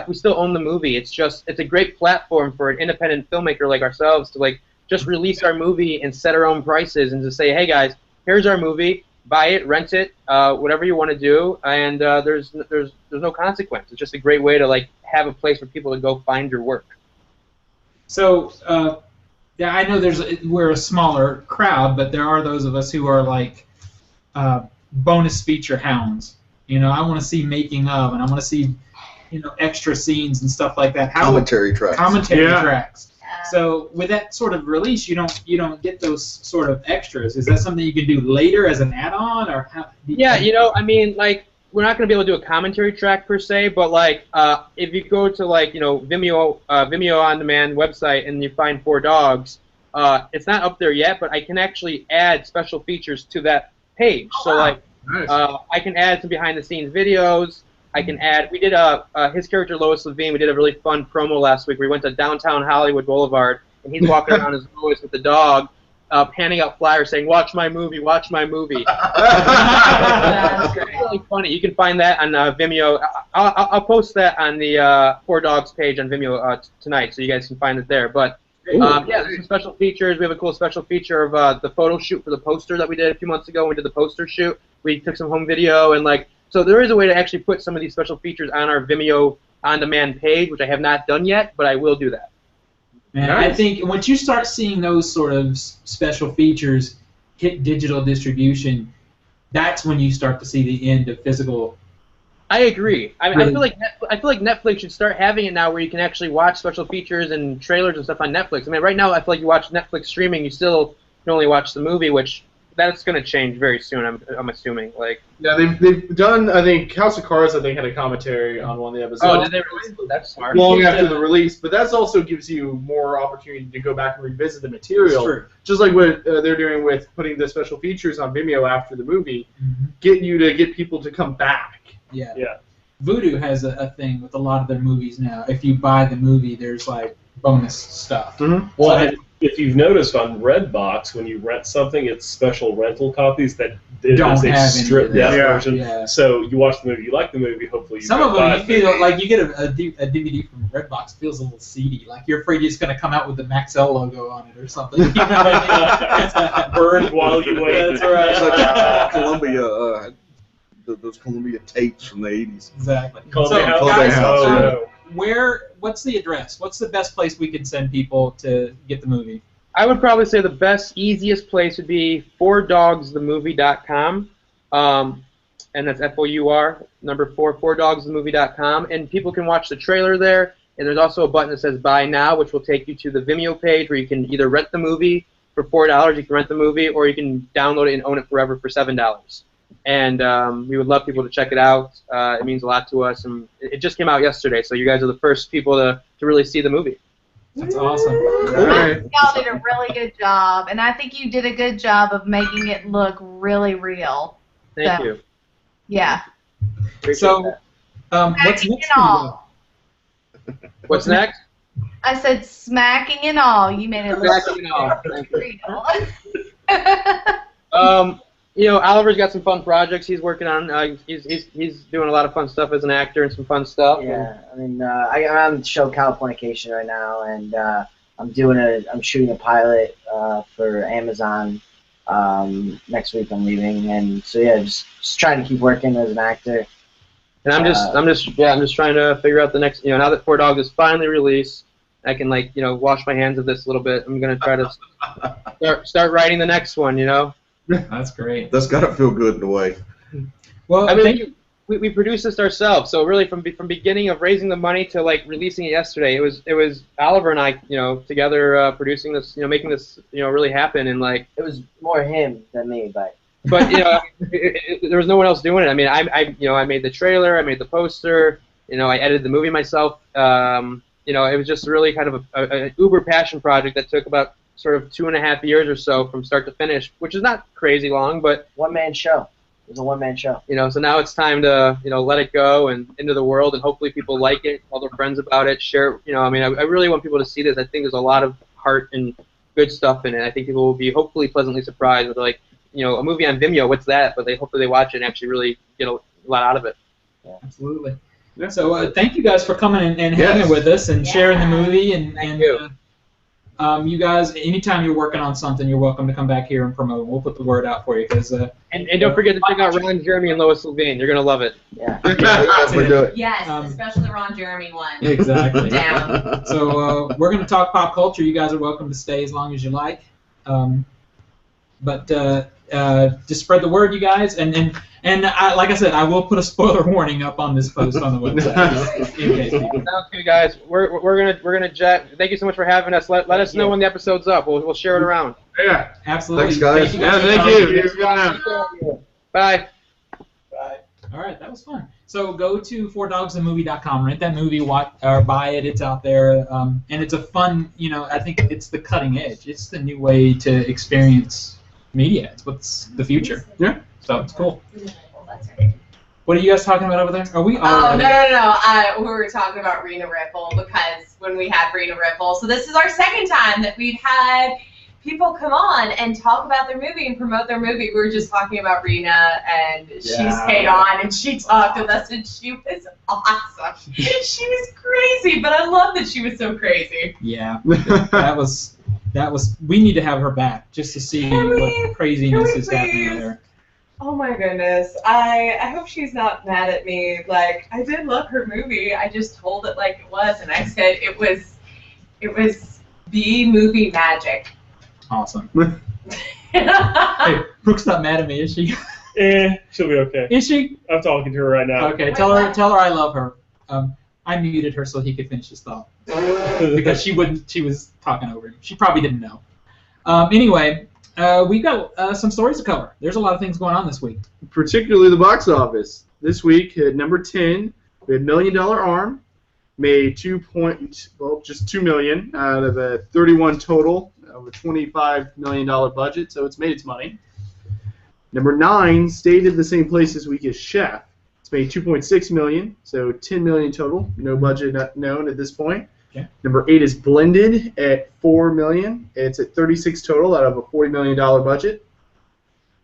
we still own the movie. It's a great platform for an independent filmmaker like ourselves to just release our movie and set our own prices and to say, hey guys, here's our movie. Buy it, rent it, whatever you want to do, and there's no consequence. It's just a great way to have a place for people to go find your work. So yeah, I know we're a smaller crowd, but there are those of us who are like bonus feature hounds. I want to see making of, and I want to see extra scenes and stuff like that. Commentary tracks. So with that sort of release, you don't get those sort of extras. Is that something you can do later as an add-on, or how? Yeah, I mean, we're not going to be able to do a commentary track per se, but like if you go to like Vimeo on demand website and you find 4 Dogs, it's not up there yet, but I can actually add special features to that page. So like I can add some behind the scenes videos. I can add. We did his character Lois Levine. We did a really fun promo last week. We went to downtown Hollywood Boulevard, and he's walking around as Lois with the dog, handing out flyers saying, "Watch my movie, watch my movie." It's really funny. You can find that on Vimeo. I'll post that on the 4 Dogs page on Vimeo tonight, so you guys can find it there. But yeah, there's some special features. We have a cool special feature of the photo shoot for the poster that we did a few months ago. We did the poster shoot. We took some home video and like. So there is a way to actually put some of these special features on our Vimeo on-demand page, which I have not done yet, but I will do that. Man, I think once you start seeing those sort of special features hit digital distribution, that's when you start to see the end of physical. I agree. I feel like Netflix should start having it now, where you can actually watch special features and trailers and stuff on Netflix. I mean, right now I feel like you watch Netflix streaming, you still can only watch the movie, which. That's going to change very soon. I'm assuming. Like yeah, they've done. I think House of Cards. I think had a commentary on one of the episodes. Oh, did they release? That's smart. Long after the release, but that also gives you more opportunity to go back and revisit the material. That's true. Just like what they're doing with putting the special features on Vimeo after the movie, get people to come back. Yeah. Yeah. Vudu has a thing with a lot of their movies now. If you buy the movie, there's like bonus stuff. Well, if you've noticed on Redbox, when you rent something, it's special rental copies that don't have any stripped of that. version. Yeah. So you watch the movie, you like the movie, hopefully you Some of buy them you feel like you get a DVD from Redbox feels a little seedy, like you're afraid it's going to come out with the Maxell logo on it or something. You know what I mean? Burned while you wait. That's right. It's like Columbia, those Columbia tapes from the 80s. Exactly. Columbia House. Guys, Oh, what's the address? What's the best place we can send people to get the movie? I would probably say the best, easiest place would be 4dogsthemovie.com, and that's FOUR, number 4, 4dogsthemovie.com, and people can watch the trailer there, and there's also a button that says Buy Now, which will take you to the Vimeo page where you can either rent the movie for $4, you can rent the movie, or you can download it and own it forever for $7. And we would love people to check it out. It means a lot to us, and it just came out yesterday, so you guys are the first people to really see the movie. That's awesome. I think y'all did a really good job, and I think you did a good job of making it look really real. Thank you. Yeah. So, what's next? What's next? I said smacking and all. You made it look Smacking and all. real. Oliver's got some fun projects he's working on. He's doing a lot of fun stuff as an actor and some fun stuff. Yeah, I mean, I'm on the show Californication right now, and I'm shooting a pilot for Amazon. Next week I'm leaving, and so yeah, just trying to keep working as an actor. And I'm just trying to figure out the next. Now that 4 Dogs is finally released, I can wash my hands of this a little bit. I'm gonna try to start writing the next one. That's great. That's got to feel good in a way. Well, I mean, we produced this ourselves, so really from beginning of raising the money to releasing it yesterday, it was Oliver and I, together producing this, making this, really happen, and it was more him than me, but there was no one else doing it. I mean, I made the trailer, I made the poster, I edited the movie myself. It was just really kind of an uber passion project that took about sort of 2.5 years or so from start to finish, which is not crazy long, but one-man show. It was a one-man show. So now it's time to let it go and into the world, and hopefully people like it, tell their friends about it, share. I mean, I really want people to see this. I think there's a lot of heart and good stuff in it. I think people will be hopefully pleasantly surprised with a movie on Vimeo. What's that? But hopefully they watch it and actually really get a lot out of it. Yeah. Absolutely. So thank you guys for coming and hanging with us and sharing the movie and. You guys, anytime you're working on something, you're welcome to come back here and promote. We'll put the word out for you. And don't forget to check out Ron Jeremy and Lois Levine. You're going to love it. Yeah. We do it. Yes, especially the Ron Jeremy one. Exactly. Down. So we're going to talk pop culture. You guys are welcome to stay as long as you like. But just spread the word, you guys. And like I said, I will put a spoiler warning up on this post on the website. In case people. Sounds good, guys. We're gonna jet. Thank you so much for having us. Let us know when the episode's up. We'll share it around. Yeah. Absolutely. Thanks, guys. Thank you guys. Thank you. Bye. Bye. All right, that was fun. So go to 4dogsandmovie.com, rent that movie, watch or buy it. It's out there, and it's a fun. I think it's the cutting edge. It's the new way to experience media. It's what's the future. Yeah. So it's cool. What are you guys talking about over there? Are we? Oh, no. We were talking about Rena Ripple because when we had Rena Ripple, so this is our second time that we've had people come on and talk about their movie and promote their movie. We were just talking about Rena, and she stayed on and she talked with us, and she was awesome. She was crazy, but I love that she was so crazy. Yeah, that was. We need to have her back just to see what craziness is happening there. Oh my goodness. I hope she's not mad at me. Like, I did love her movie. I just told it like it was, and I said it was B movie magic. Awesome. Hey, Brooke's not mad at me, is she? She'll be okay. Is she? I'm talking to her right now. Okay, tell her I love her. I muted her so he could finish his thought. Because she was talking over him. She probably didn't know. Anyway, we've got some stories to cover. There's a lot of things going on this week. Particularly the box office. This week at number 10, we had $1 Million Arm, made just $2 million out of a 31 total of a $25 million budget, so it's made its money. Number 9 stayed in the same place this week as Chef. It's made $2.6 million, so $10 million total. No budget known at this point. Okay. Number 8 is Blended at $4 million. It's at 36 total out of a $40 million budget.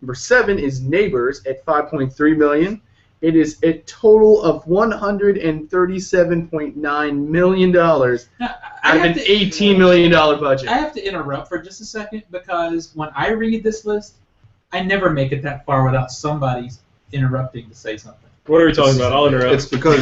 Number 7 is Neighbors at $5.3 million. It is a total of $137.9 million out of an $18 million budget. I have to interrupt for just a second because when I read this list, I never make it that far without somebody interrupting to say something. What are we talking about? I'll interrupt. It's because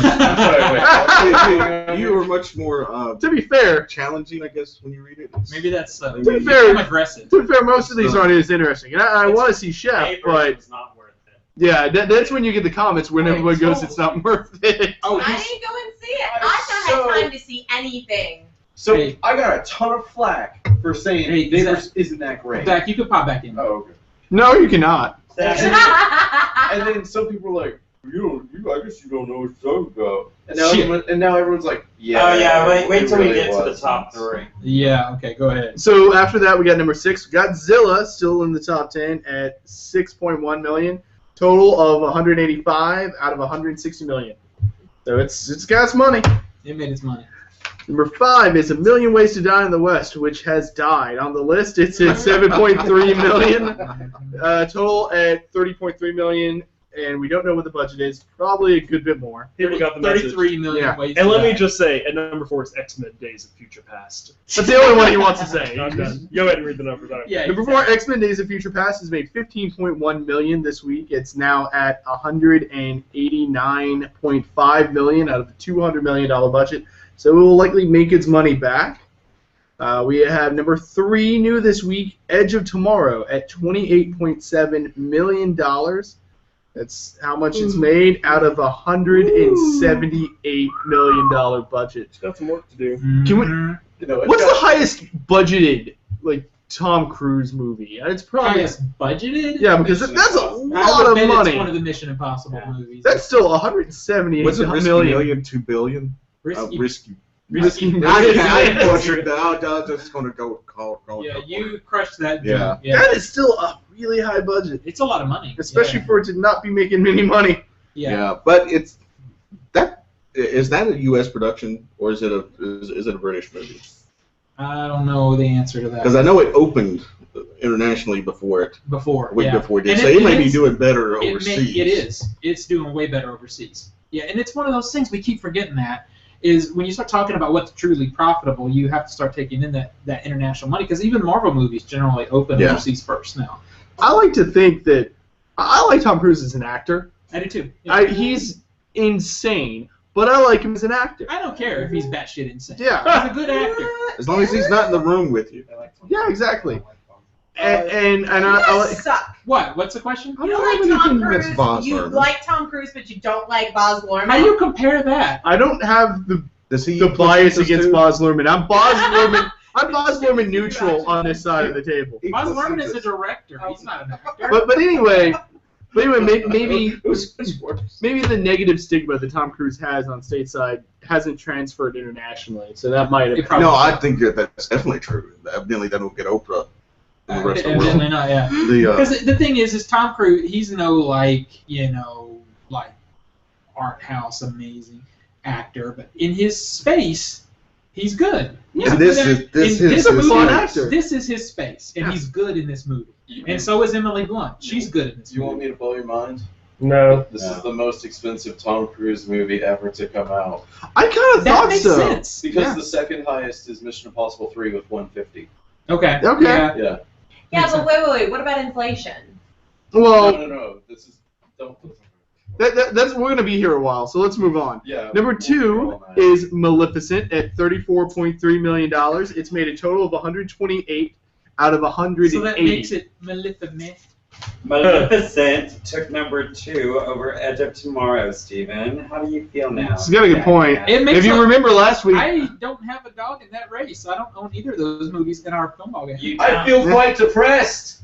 you were much more, to be fair, challenging, I guess, when you read it. Maybe that's to be fair, aggressive. To be fair, most of these aren't as interesting. And I want to see Chef, but not worth it. Yeah, that's when you get the comments when everyone goes, it's not worth it. Oh, I didn't go and see it. I haven't had time to see anything. So I got a ton of flack for saying Neighbors isn't that great. Zach, you could pop back in. Oh, okay. No, you cannot. And then some people were like, I guess you don't know what you're talking about. And now everyone's like, yeah. Oh yeah, wait till really we get to the was. top 3. Yeah, okay, go ahead. So after that, we got number 6. Godzilla still in the top 10 at $6.1 million. Total of 185 out of 160 million. So it's got its money. It made its money. Number 5 is A Million Ways to Die in the West, which has died. On the list, it's at 7.3 million. Total at 30.3 million. And we don't know what the budget is. Probably a good bit more. People got the message. 33 million ways And to let me die. just say, at number 4 is X-Men Days of Future Past. That's the only one he wants to say. I'm done. Go ahead and read the numbers. Yeah, Number 4, X-Men Days of Future Past has made $15.1 million this week. It's now at $189.5 million out of a $200 million budget. So it will likely make its money back. We have number 3 new this week, Edge of Tomorrow at $28.7 million. That's how much it's made out of a $178 million budget. It's got some work to do. Can we, what's the highest budgeted Tom Cruise movie? It's probably highest budgeted? Yeah, because that's a lot of It's money. one of the Mission Impossible movies. That's still $178 What's it, risky million. million, $2 billion? Risky. Risky. I butchered that. I'm just going to go call Yeah, you crushed that. Yeah. That is still a really high budget. It's a lot of money. Especially for it to not be making any money. Yeah. But is that a U.S. production or is it a British movie? I don't know the answer to that. Because I know it opened internationally before it. Before. A week yeah. before it did. And So it may be doing better overseas. It is. It's doing way better overseas. Yeah, and it's one of those things we keep forgetting that. Is when you start talking about what's truly profitable, you have to start taking in that international money because even Marvel movies generally open overseas first now. I like to think that I like Tom Cruise as an actor. I do too. Yeah. He's insane, but I like him as an actor. I don't care if he's batshit insane. Yeah. He's a good actor. As long as he's not in the room with you. Yeah, exactly. And I like. Suck. What? What's the question? You like Tom Cruise. You like Tom Cruise, but you don't like Baz Luhrmann. How do you compare that? I don't have the bias against Baz Luhrmann. I'm Baz Luhrmann neutral on this side of the table. Baz Luhrmann is a director. He's not an actor. But anyway, But anyway, maybe It was worse. maybe the negative stigma that Tom Cruise has on stateside hasn't transferred internationally, so that might have. No, I think that's definitely true. Evidently, that will get Oprah and the rest of the world. Evidently not, yeah. Because the thing is Tom Cruise, he's no like art house amazing actor, but in his space, he's good. Yeah, this is his space, and he's good in this movie. And so is Emily Blunt. She's good in this movie. You want me to blow your mind? No. This is the most expensive Tom Cruise movie ever to come out. I kind of thought makes so. Sense. Because the second highest is Mission Impossible 3 with 150. Okay. Yeah. Yeah, but wait. What about inflation? Well, No. This is don't. That's we're gonna be here a while, so let's move on. Yeah. Number 2 is Maleficent at $34.3 million. It's made a total of 128 out of 180. So that makes it Maleficent. Maleficent took number 2 over Edge of Tomorrow, Steven. How do you feel now? She's got a good point. If you remember last week, I don't have a dog in that race. I don't own either of those movies in our film ball game. I feel quite depressed.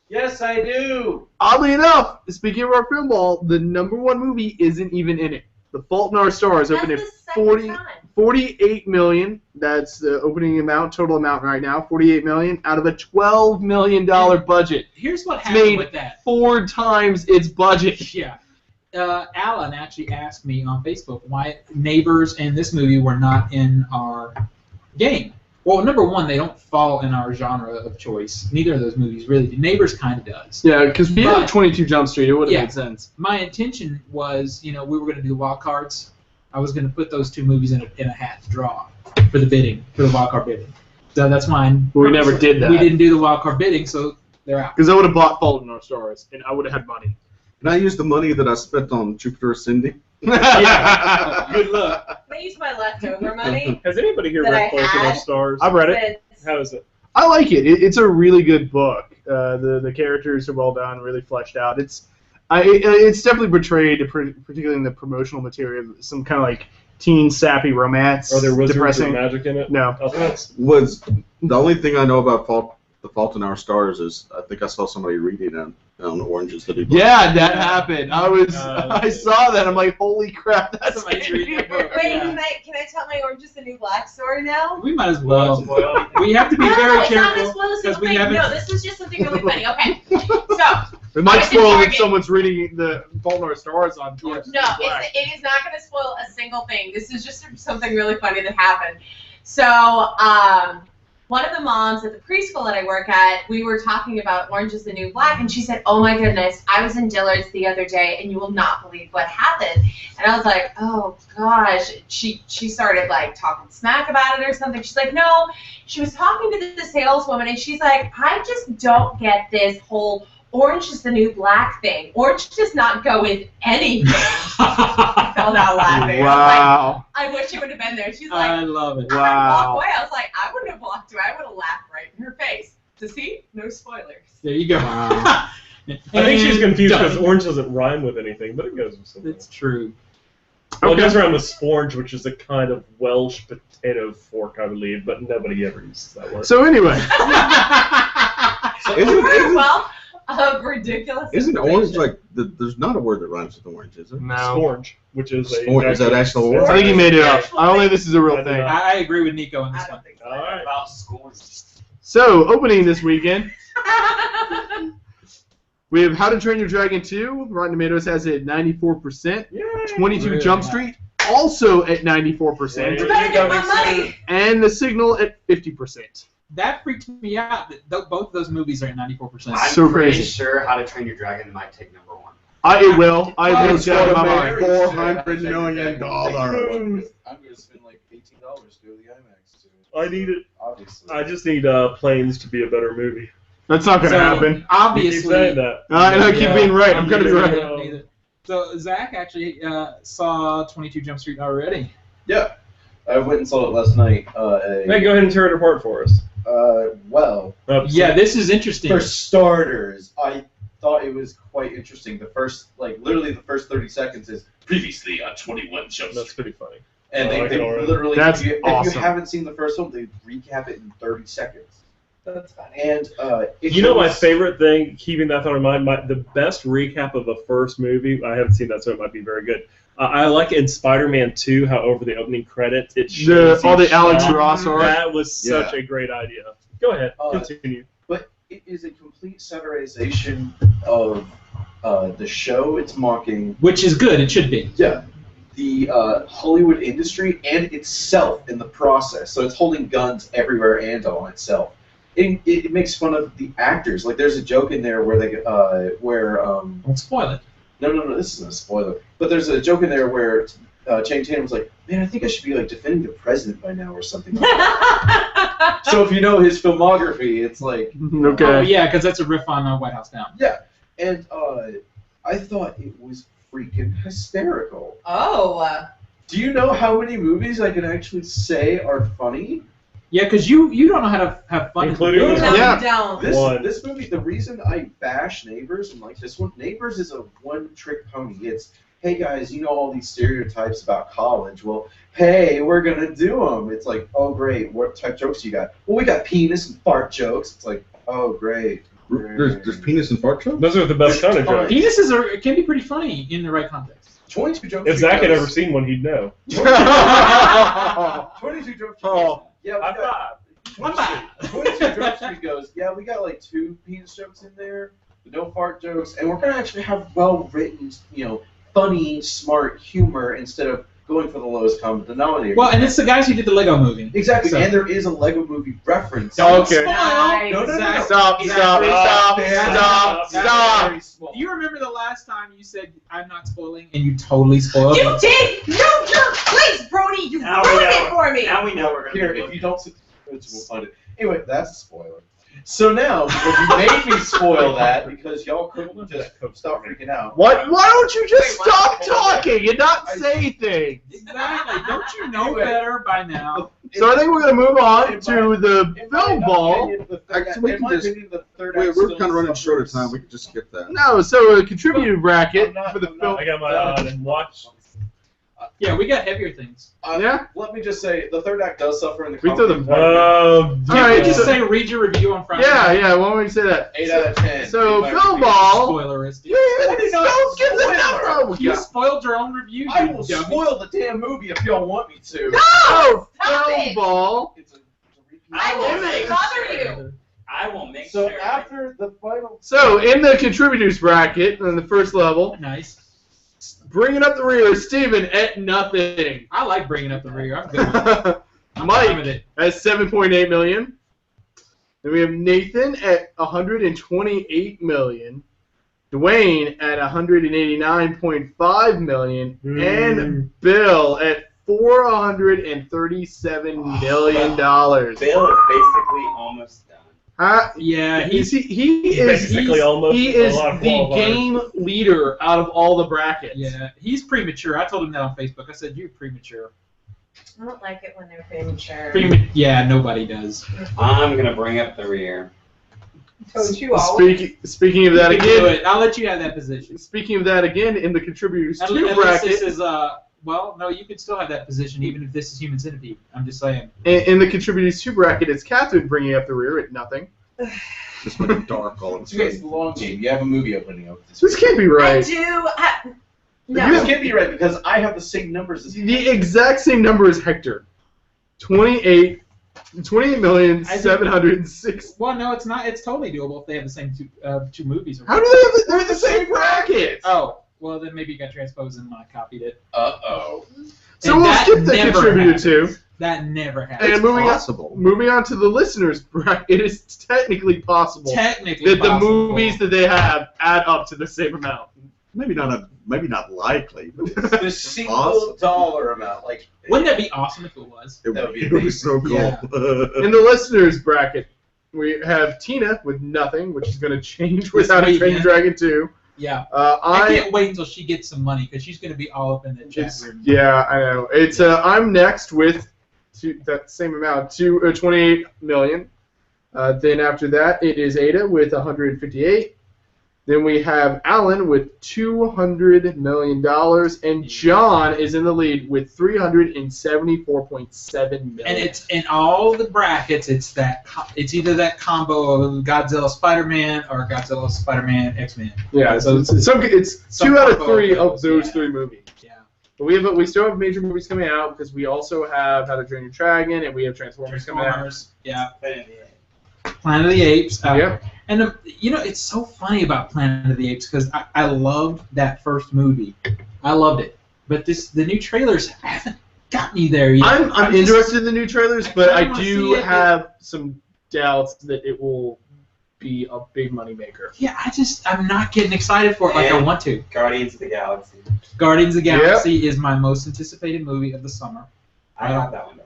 Yes, I do. Oddly enough, speaking of our film ball, the number 1 movie isn't even in it. The Fault in Our Stars opened at 48 million. That's the opening amount, total amount right now, 48 million out of a $12 million budget. Here's what happened with that. 4 times its budget. Yeah. Alan actually asked me on Facebook why Neighbors and this movie were not in our game. Well, number 1, they don't fall in our genre of choice. Neither of those movies really do. Neighbors kind of does. Yeah, because if you had 22 Jump Street, it would have made sense. My intention was, we were going to do the wild cards. I was going to put those 2 movies in a hat to draw for the wild card bidding. So that's mine. But we never did that. We didn't do the wild card bidding, so they're out. Because I would have bought Fault in Our Stars, and I would have had money. Can I use the money that I spent on Jupiter Ascending? Yeah. Good luck. Can I use my leftover money? Has anybody here read Fault in Our Stars? I've read it. How is it? I like it. It's a really good book. The characters are well done, really fleshed out. It's definitely portrayed, particularly in the promotional material, some kind of like teen sappy romance. Are there wizards depressing. and magic in it? No. Was the only thing I know about The Fault in Our Stars is I think I saw somebody reading on Orange Is the New Black. Yeah, that happened. I saw that. I'm like, holy crap, that's reading that book. Wait, can I tell my Orange Is the New Black story now? We might as well. We have to be very careful. No, this is just something really funny. Okay, so. It might spoil if someone's reading the Fault in Our Stars on Orange Is the New Black. It is not going to spoil a single thing. This is just something really funny that happened. So, one of the moms at the preschool that I work at, we were talking about Orange Is the New Black, and she said, oh my goodness, I was in Dillard's the other day, and you will not believe what happened. And I was like, oh gosh. She started like talking smack about it or something. She's like, no. She was talking to the saleswoman, and she's like, I just don't get this whole Orange Is the New Black thing. Orange does not go with anything. I fell out laughing. Wow. I wish you would have been there. She's like, I love it. Wow. Walk away. I was like, I wouldn't have walked away. I would have laughed right in her face. To see, no spoilers. There you go. I think she's confused because orange doesn't rhyme with anything, but it goes with something. It's true. Well, it does rhyme with sporge, which is a kind of Welsh potato fork, I believe, but nobody ever uses that word. So anyway. Ridiculous. Isn't orange like there's not a word that rhymes with orange, is there? No. Sporge, which is Sporge, is that actual word? I think he made it up. I don't think this is a real thing. I agree with Nico on this one. All right. About scores. So, opening this weekend, we have How to Train Your Dragon 2. Rotten Tomatoes has it at 94%. Yay. 22 Jump Street also at 94%. You better get my money. And The Signal at 50%. That freaked me out that both of those movies are at 94%. I'm So pretty crazy. sure How to Train Your Dragon might take number 1. It will. I will get in my mind. $400 million. I'm going to spend like $18 to go to the IMAX. I need it. Obviously. I just need Planes to be a better movie. That's not going to happen. You keep Obviously. saying that. And I keep being right. I'm going to be right. Neither. So Zach actually saw 22 Jump Street already. Yeah. I went and saw it last night. Hey, go ahead and tear it apart for us. Well, Yeah, this is interesting. for starters, I thought it was quite interesting. The first, literally the first 30 seconds is previously on 21 Jump That's Street. pretty funny. And I like they it already. literally, That's if you awesome. haven't seen the first one, they recap it in 30 seconds. That's fine. And you know, my favorite thing, keeping that thought in mind, the best recap of a first movie. I haven't seen that, so it might be very good. I like in Spider-Man 2 how over the opening credits it shows all the Alex Ross art. That was such a great idea. Go ahead, continue. But it is a complete satirization of the show it's mocking. Which is good, it should be. Yeah. The Hollywood industry and itself in the process. So it's holding guns everywhere and on itself. It makes fun of the actors. Like there's a joke in there where Don't spoil it. No, this isn't a spoiler. But there's a joke in there where Channing Tatum was like, man, I think I should be like defending the president by now or something like that. So if you know his filmography, it's like... Okay. Oh, yeah, because that's a riff on White House Down. Yeah, and I thought it was freaking hysterical. Oh. Do you know how many movies I can actually say are funny? Yeah, because you don't know how to have fun. Including No, Yeah. you don't. This movie, the reason I bash Neighbors and like this one, Neighbors is a one-trick pony. It's, hey guys, you know all these stereotypes about college. Well, hey, we're gonna do them. It's like, oh great, what type of jokes you got? Well, we got penis and fart jokes. It's like, oh great. There's penis and fart jokes? Those are the best kind of jokes. Penises can be pretty funny in the right context. 22 jokes. If Zach had ever seen one, he'd know. 22 jokes. Oh. Yeah, we got 22 jokes. He goes, yeah, we got like 2 penis jokes in there, but no fart jokes, and we're gonna actually have well-written, funny, smart humor instead of going for the lowest common denominator. Well, and it's the guys who did the Lego movie. Exactly, So- and there is a Lego movie reference. Okay. Nice. No. Stop. Very small. Do you remember the last time you said, I'm not spoiling, and you totally spoiled You it? did! No, you're please, Brody, you Now ruined we know. it for me! Now we know we're going Here, to if you don't see the footage, we'll find it. Anyway, that's a spoiler. So now, because you made me spoil that, because y'all couldn't just stop freaking out. What? Why don't you just stop talking and not say things? Exactly. Don't you know better by now? So I think we're gonna move on to the film ball. Actually, we can just. We're kind of running short of time. We can just skip that. No, so a contributed bracket for the film. I got my on and watch. Yeah, we got heavier things. Yeah? Let me just say, the third act does suffer in the We threw comedy them. department. Can Alright, we just so- say read your review on Friday? Yeah, why don't we say that? 8 out of 10. So, Read my film review. ball. Spoileristic. Don't give the number. You spoiled your own review, I you will dummy. spoil the damn movie if y'all want me to. Oh, Stop film it. ball. It's a repeat. I will bother you! I will make So sure. after the final... So, in the contributors bracket, on the first level, Nice. bringing up the rear, Steven at nothing. I like bringing up the rear. I'm good with it. I'm fine with Mike it. at 7.8 million. Then we have Nathan at 128 million. Dwayne at 189.5 million. And Bill at $437 million. Bill is basically almost done. Yeah, he is Basically almost he a is lot of the qualifiers. game leader out of all the brackets. Yeah, he's premature. I told him that on Facebook. I said, you're premature. I don't like it when they're premature. Yeah, nobody does. I'm going to bring up the rear. Told you always. Speaking of that You can do again, it. I'll let you have that position. speaking of that again, in the contributors At 2 least bracket, this is, well, no, you could still have that position even if this is Human Centipede. I'm just saying. in the contributors 2 bracket, it's Catherine bringing up the rear at nothing. Just make it dark all of a It's the sudden. long game. You have a movie opening up this This week. can't be I right. do. This No. can't be right because I have the same numbers as The exact same number as Hector. 28,706. Well, no, it's not. It's totally doable if they have the same two movies. How do they have they're in the same bracket? Oh, well, then maybe you got transposed and I copied it. Uh-oh. So And we'll that skip the never contributor happens. 2. That never happens. And Possible. moving on to the listeners' bracket, it is technically possible Technically that the possible. movies that they have add up to the same amount. Maybe not likely. But The single Awesome. dollar amount. Like, Wouldn't that be awesome if it was? That would be it would be so cool. Yeah. In the listeners' bracket, we have Tina with nothing, which is going to change with How to week, Train yeah. Your Dragon 2. Yeah. I I can't wait until she gets some money because she's going to be all up in the chat room. Yeah, I know. It's I'm next with that same amount, 28 million. Then after that, it is Ada with 158. Then we have Alan with $200 million, and John is in the lead with $374.7 million. And it's in all the brackets. It's either that combo of Godzilla Spider-Man or Godzilla Spider-Man X-Men. Yeah, so it's 2 out of 3 of those 3 movies. Yeah. But we still have major movies coming out because we also have How to Train Your Dragon and we have Transformers coming out. Yeah. Planet of the Apes. Yep. And it's so funny about Planet of the Apes because I loved that first movie. I loved it, but the new trailers haven't got me there yet. I'm interested in the new trailers, but I do see it. have some doubts that it will be a big money maker. Yeah, I'm not getting excited for it like I want to. Guardians of the Galaxy. Guardians of the Galaxy is my most anticipated movie of the summer. I got that one though.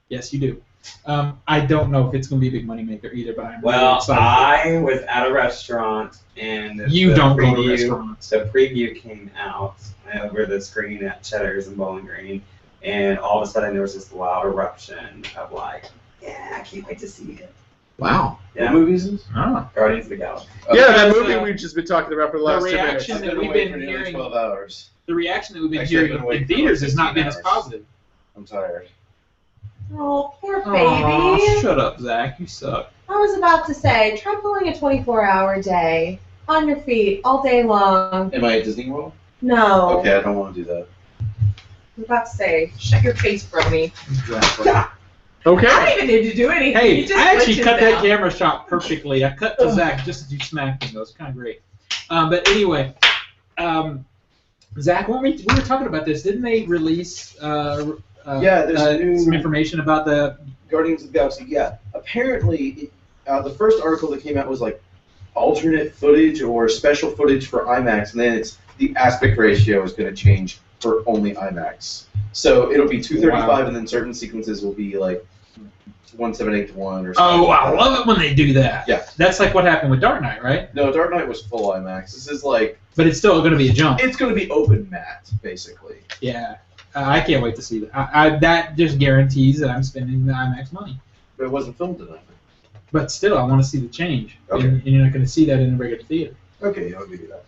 Yes, you do. I don't know if it's going to be a big money maker either, but I'm really Well, excited. I was at a restaurant and You don't go to restaurants. The preview came out over the screen at Cheddar's and Bowling Green, and all of a sudden there was this loud eruption of like, yeah, I can't wait to see it. Wow. Yeah. What movie is this? Ah. Guardians of the Galaxy. Yeah, that movie we've just been talking about for the last 10 minutes. reaction that I've we've awake been for nearly hearing, 12 hours. the reaction that we've been Actually, I've hearing been awake in for theaters like has not 15 been as hours. positive. I'm tired. Oh, poor baby. Aw, shut up, Zach. You suck. I was about to say, try pulling a 24-hour day on your feet all day long. Am I at Disney World? No. Okay, I don't want to do that. I was about to say, shut your face, Brony. Exactly. Okay. I don't even need to do anything. Hey, You just I actually glitches cut that out. camera shot perfectly. I cut to Zach just as you smacked him. That was kind of great. But anyway, Zach, when we were talking about this, didn't they release there's some information about the... Guardians of the Galaxy, yeah. Apparently, the first article that came out was like alternate footage or special footage for IMAX, and then it's the aspect ratio is going to change for only IMAX. So it'll be 235, Wow. and then certain sequences will be like 178 to 1 or something. Oh, I love it when they do that. Yeah. That's like what happened with Dark Knight, right? No, Dark Knight was full IMAX. This is like... But it's still going to be a jump. It's going to be open matte, basically. Yeah. I can't wait to see that. That just guarantees that I'm spending the IMAX money. But it wasn't filmed tonight. But still, I want to see the change. Okay. And you're not going to see that in a regular theater. Okay, I'll give you that.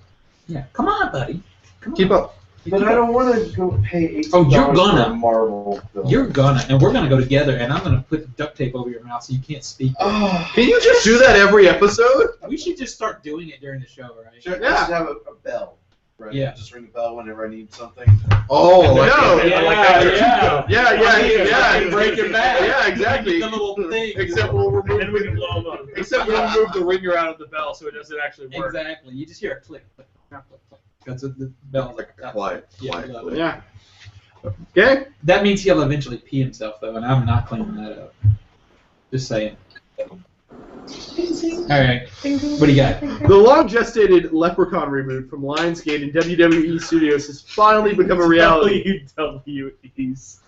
Yeah. Come on, buddy. Come on. Keep up. But I don't want to go pay $18 Oh, you're for gonna. a Marvel film. You're gonna, and we're gonna go together, and I'm gonna put duct tape over your mouth so you can't speak. Can you just do that every episode? We should just start doing it during the show, right? Sure, Yeah. I should have a bell. Right? Yeah. Just ring the bell whenever I need something. Oh, no. Yeah, Yeah. Breaking Bad. Yeah, exactly. The little thing. Except we'll remove Then we can blow them up. Except we'll remove the ringer out of the bell so it doesn't actually work. Exactly. You just hear a click, click, click, click, click. That's what the bell. Like a quiet. Yeah, we love it. Yeah. Okay. That means he'll eventually pee himself, though, and I'm not cleaning that up. Just saying. All right. What do you got? The long-gestated Leprechaun reboot from Lionsgate and WWE Studios has finally become a reality. WWE Studios.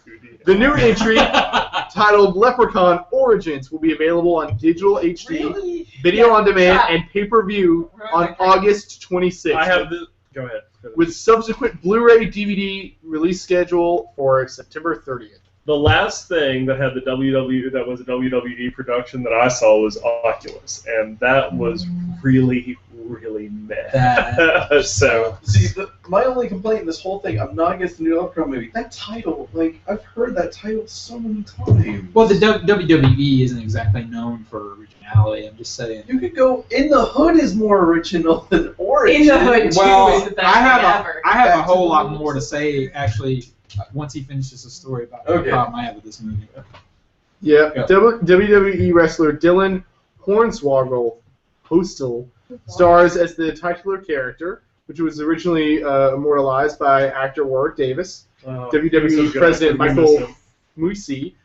The new entry, titled Leprechaun Origins, will be available on digital HD, Really? video on demand, and pay-per-view on August 26th. I have the. Go ahead. with subsequent Blu-ray DVD release schedule for September 30th. The last thing that had that was a WWE production that I saw was Oculus, and that was really, really meh. So See, my only complaint in this whole thing, I'm not against the new Leprechaun movie. That title, like, I've heard that title so many times. Well, the WWE isn't exactly known for originality. I'm just saying. You could go In the Hood is more original than Origin. In the Hood, too, Well, is the best thing ever. I have Back a to whole the lot roots. more to say actually once he finishes the story about the Okay. problem I have with this movie. Yeah, Go. WWE wrestler Dylan Hornswoggle Postal stars as the titular character, which was originally immortalized by actor Warwick Davis. WWE President Michael Musi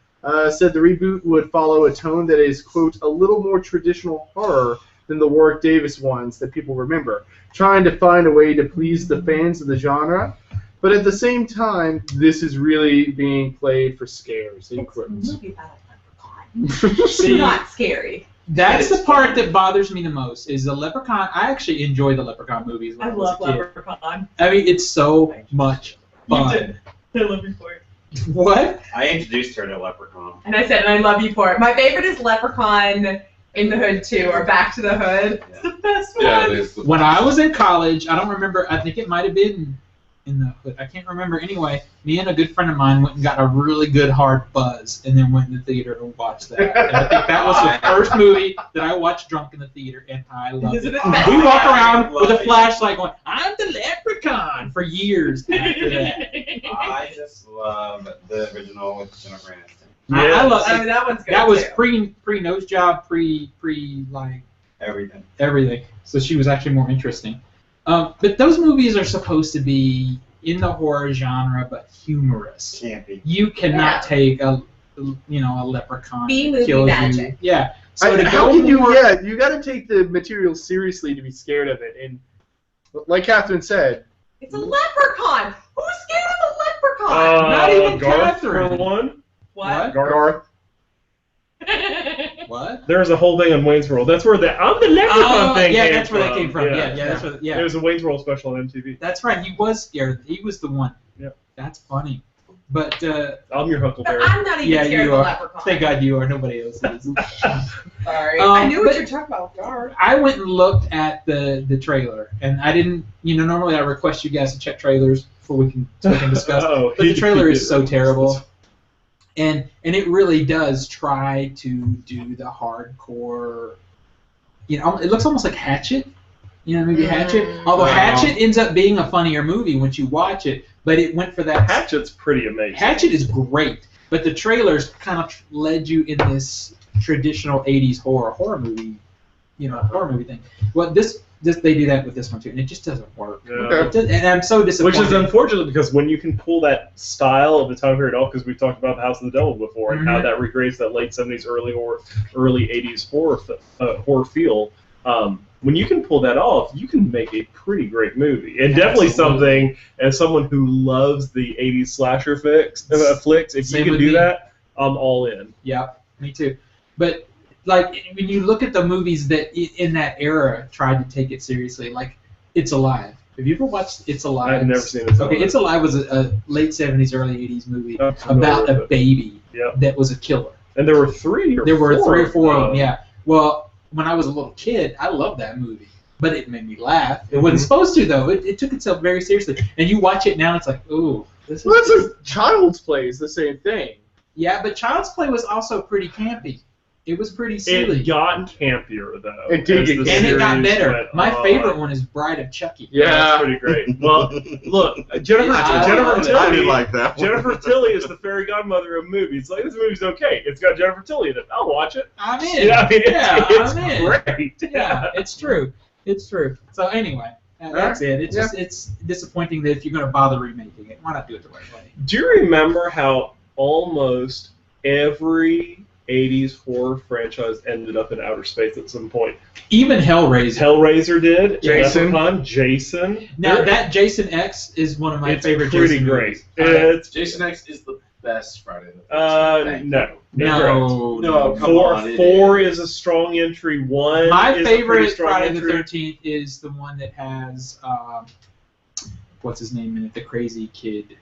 said the reboot would follow a tone that is, quote, a little more traditional horror than the Warwick Davis ones that people remember, trying to find a way to please the fans of the genre. But at the same time, this is really being played for scares. In It's a quotes. movie about a leprechaun. It's not scary. That's the part that bothers me the most is the Leprechaun. I actually enjoy the Leprechaun movies when I was love a kid. Leprechaun. I mean, it's so much fun. I love you for it. What? I introduced her to Leprechaun. And I said, and I love you for it. My favorite is Leprechaun In the Hood 2 or Back to the Hood. It's the best one. Yeah, it is. When I was in college, I don't remember. I think it might have been in the Hood. I can't remember. Anyway, me and a good friend of mine went and got a really good hard buzz, and then went in the theater to watch that. And I think that was the first movie that I watched drunk in the theater, and I loved it. We walk around with a flashlight going, "I'm the leprechaun" for years after that. I just love the original with Jennifer Aniston. I love. I mean, that one's good. That was too. pre nose job, pre like Everything. So she was actually more interesting. But those movies are supposed to be in the horror genre, but humorous. Can't be. You cannot take a leprechaun B-movie that kills magic. you. Yeah. So to how go can you? more- Yeah, you got to take the material seriously to be scared of it. And like Catherine said, It's a leprechaun. Who's scared of a leprechaun? Not even Garth Catherine. for one. What? Garth. What? There's a whole thing on Wayne's World. That's where the I'm the leprechaun thing yeah, came that's where from. that came from. Yeah, that's where. Yeah, It was a Wayne's World special on MTV. that's right. He was scared. He was the one. Yeah. That's funny. But I'm your Huckleberry. But I'm not even yeah, scared you of a are. leprechaun. Thank God you are. Nobody else is. Sorry. Um, I knew what but- you were talking about. Gar. I went and looked at the trailer, and I didn't. Normally I request you guys to check trailers before we can discuss. Oh, but the trailer he is did. so terrible, and it really does try to do the hardcore. It looks almost like Hatchet. Maybe Hatchet. Although Hatchet ends up being a funnier movie once you watch it, but it went for that. Hatchet's pretty amazing. Hatchet is great, but the trailers kind of led you in this traditional '80s horror movie, horror movie thing. Well, this they do that with this one too, and it just doesn't work. Yeah. And I'm so disappointed. Which is unfortunate because when you can pull that style of the time period off, because we've talked about the House of the Devil before and how that recreates that late '70s, early '80s horror feel. When you can pull that off, you can make a pretty great movie. And definitely something, as someone who loves the 80s slasher flicks, if you can do that, I'm all in. Yeah, me too. But, like, when you look at the movies that in that era tried to take it seriously, like It's Alive. Have you ever watched It's Alive? I've never seen It's Alive. Okay, It's Alive was a late '70s, early '80s movie I'm familiar about with a it. baby Yeah. that was a killer. And there were three or four of them, yeah. Well, when I was a little kid, I loved that movie, but it made me laugh. It wasn't supposed to, though. It took itself very seriously. And you watch it now, it's like, ooh. That's like Child's Play is the same thing. Yeah, but Child's Play was also pretty campy. It was pretty silly. It got campier, though. It did get and it got series better. went My on. favorite one is Bride of Chucky. Yeah, that's pretty great. Well, look, Jennifer I Tilly. did like that one. Jennifer Tilly is the fairy godmother of movies. Like, this movie's okay. It's got Jennifer Tilly in it. I'll watch it. I'm in. Yeah, I mean, it's I'm in. great. Yeah, it's true. It's true. So anyway, that's it. It's just it's disappointing that if you're going to bother remaking it, why not do it the right way? Do you remember how almost every 80s horror franchise ended up in outer space at some point? Even Hellraiser. Hellraiser did. Jason. Leprechaun, Jason. Now that Jason X is one of my favorite pretty Jason great. movies. It's Jason X is the best Friday the 13th. no. No, come on, it Four is a strong entry. One My is a pretty favorite strong Friday the entry. 13th is the one that has what's his name in it, the crazy kid.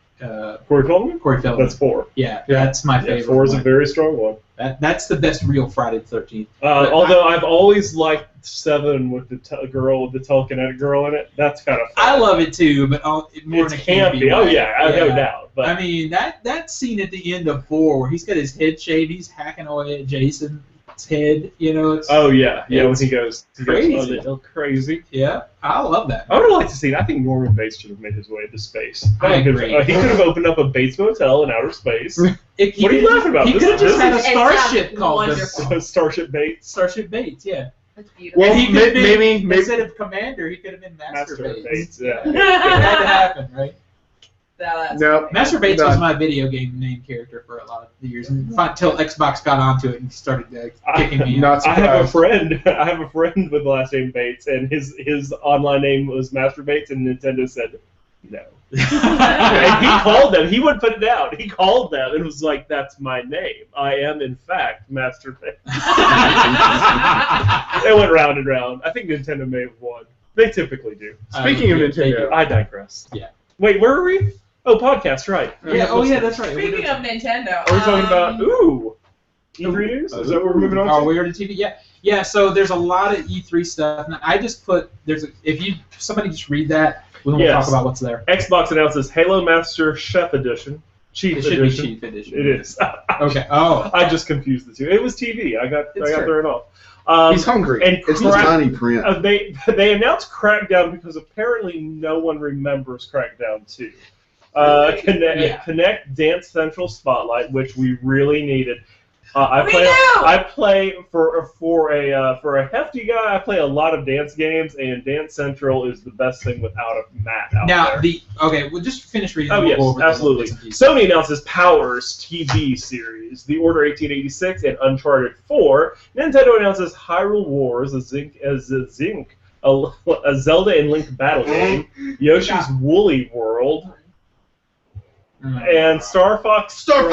Corey Feldman? Corey Feldman. That's four. Yeah, that's my favorite. Four is a one. very strong one. That's the best real Friday the 13th. Although I've always liked 7 with the girl with the telekinetic girl in it. That's kind of fun. I love it too, but more It's in a campy campy. Oh way. yeah, no doubt. But I mean that scene at the end of 4 where he's got his head shaved, he's hacking away at Jason's head. It's, oh yeah, when it's he goes crazy. a little crazy. Yeah, I love that. I would have liked to see it. I think Norman Bates should have made his way into space. I agree. He could have opened up a Bates Motel in outer space. What are you laughing about? He could have just had a starship sounds called wonderful. Starship Bates. Starship Bates. Yeah. That's beautiful. Well, And he could have been, maybe instead of Commander, he could have been Master Bates. Yeah. It had to happen, right? That's No. Master Bates Done. was my video game name character for a lot of years until Xbox got onto it and started kicking me out. Not I have a surprised. friend. I have a friend with the last name Bates, and his online name was Master Bates, and Nintendo said no. And he called them. He wouldn't put it down. He called them and was like, "That's my name. I am in fact Master Bates." They went round and round. I think Nintendo may have won. They typically do. Speaking of Nintendo, I digress. Yeah. Wait, where are we? Oh, podcast, right? Yeah. Oh, yeah. That's right. Speaking of Nintendo, Are we talking about E3 news? Is that what we're moving on to? Oh, we already TV. Yeah. Yeah, so there's a lot of E3 stuff. And I just put somebody just read that, we'll talk about what's there. Xbox announces Halo Master Chef Edition. Chief It should Edition. be Chief Edition. It is. Okay. Oh. I just confused the two. It was TV. I got thrown off. He's hungry. And It's tiny print. they announced Crackdown because apparently no one remembers Crackdown 2. Connect Dance Central Spotlight, which we really needed. I play for a hefty guy. I play a lot of dance games, and Dance Central is the best thing without a mat out there. We'll just finish reading. Oh yes, absolutely. Sony announces Powers TV series, The Order 1886, and Uncharted 4. Nintendo announces Hyrule Wars, a Zelda and Link battle game, Yoshi's Woolly World, and Star Fox. Star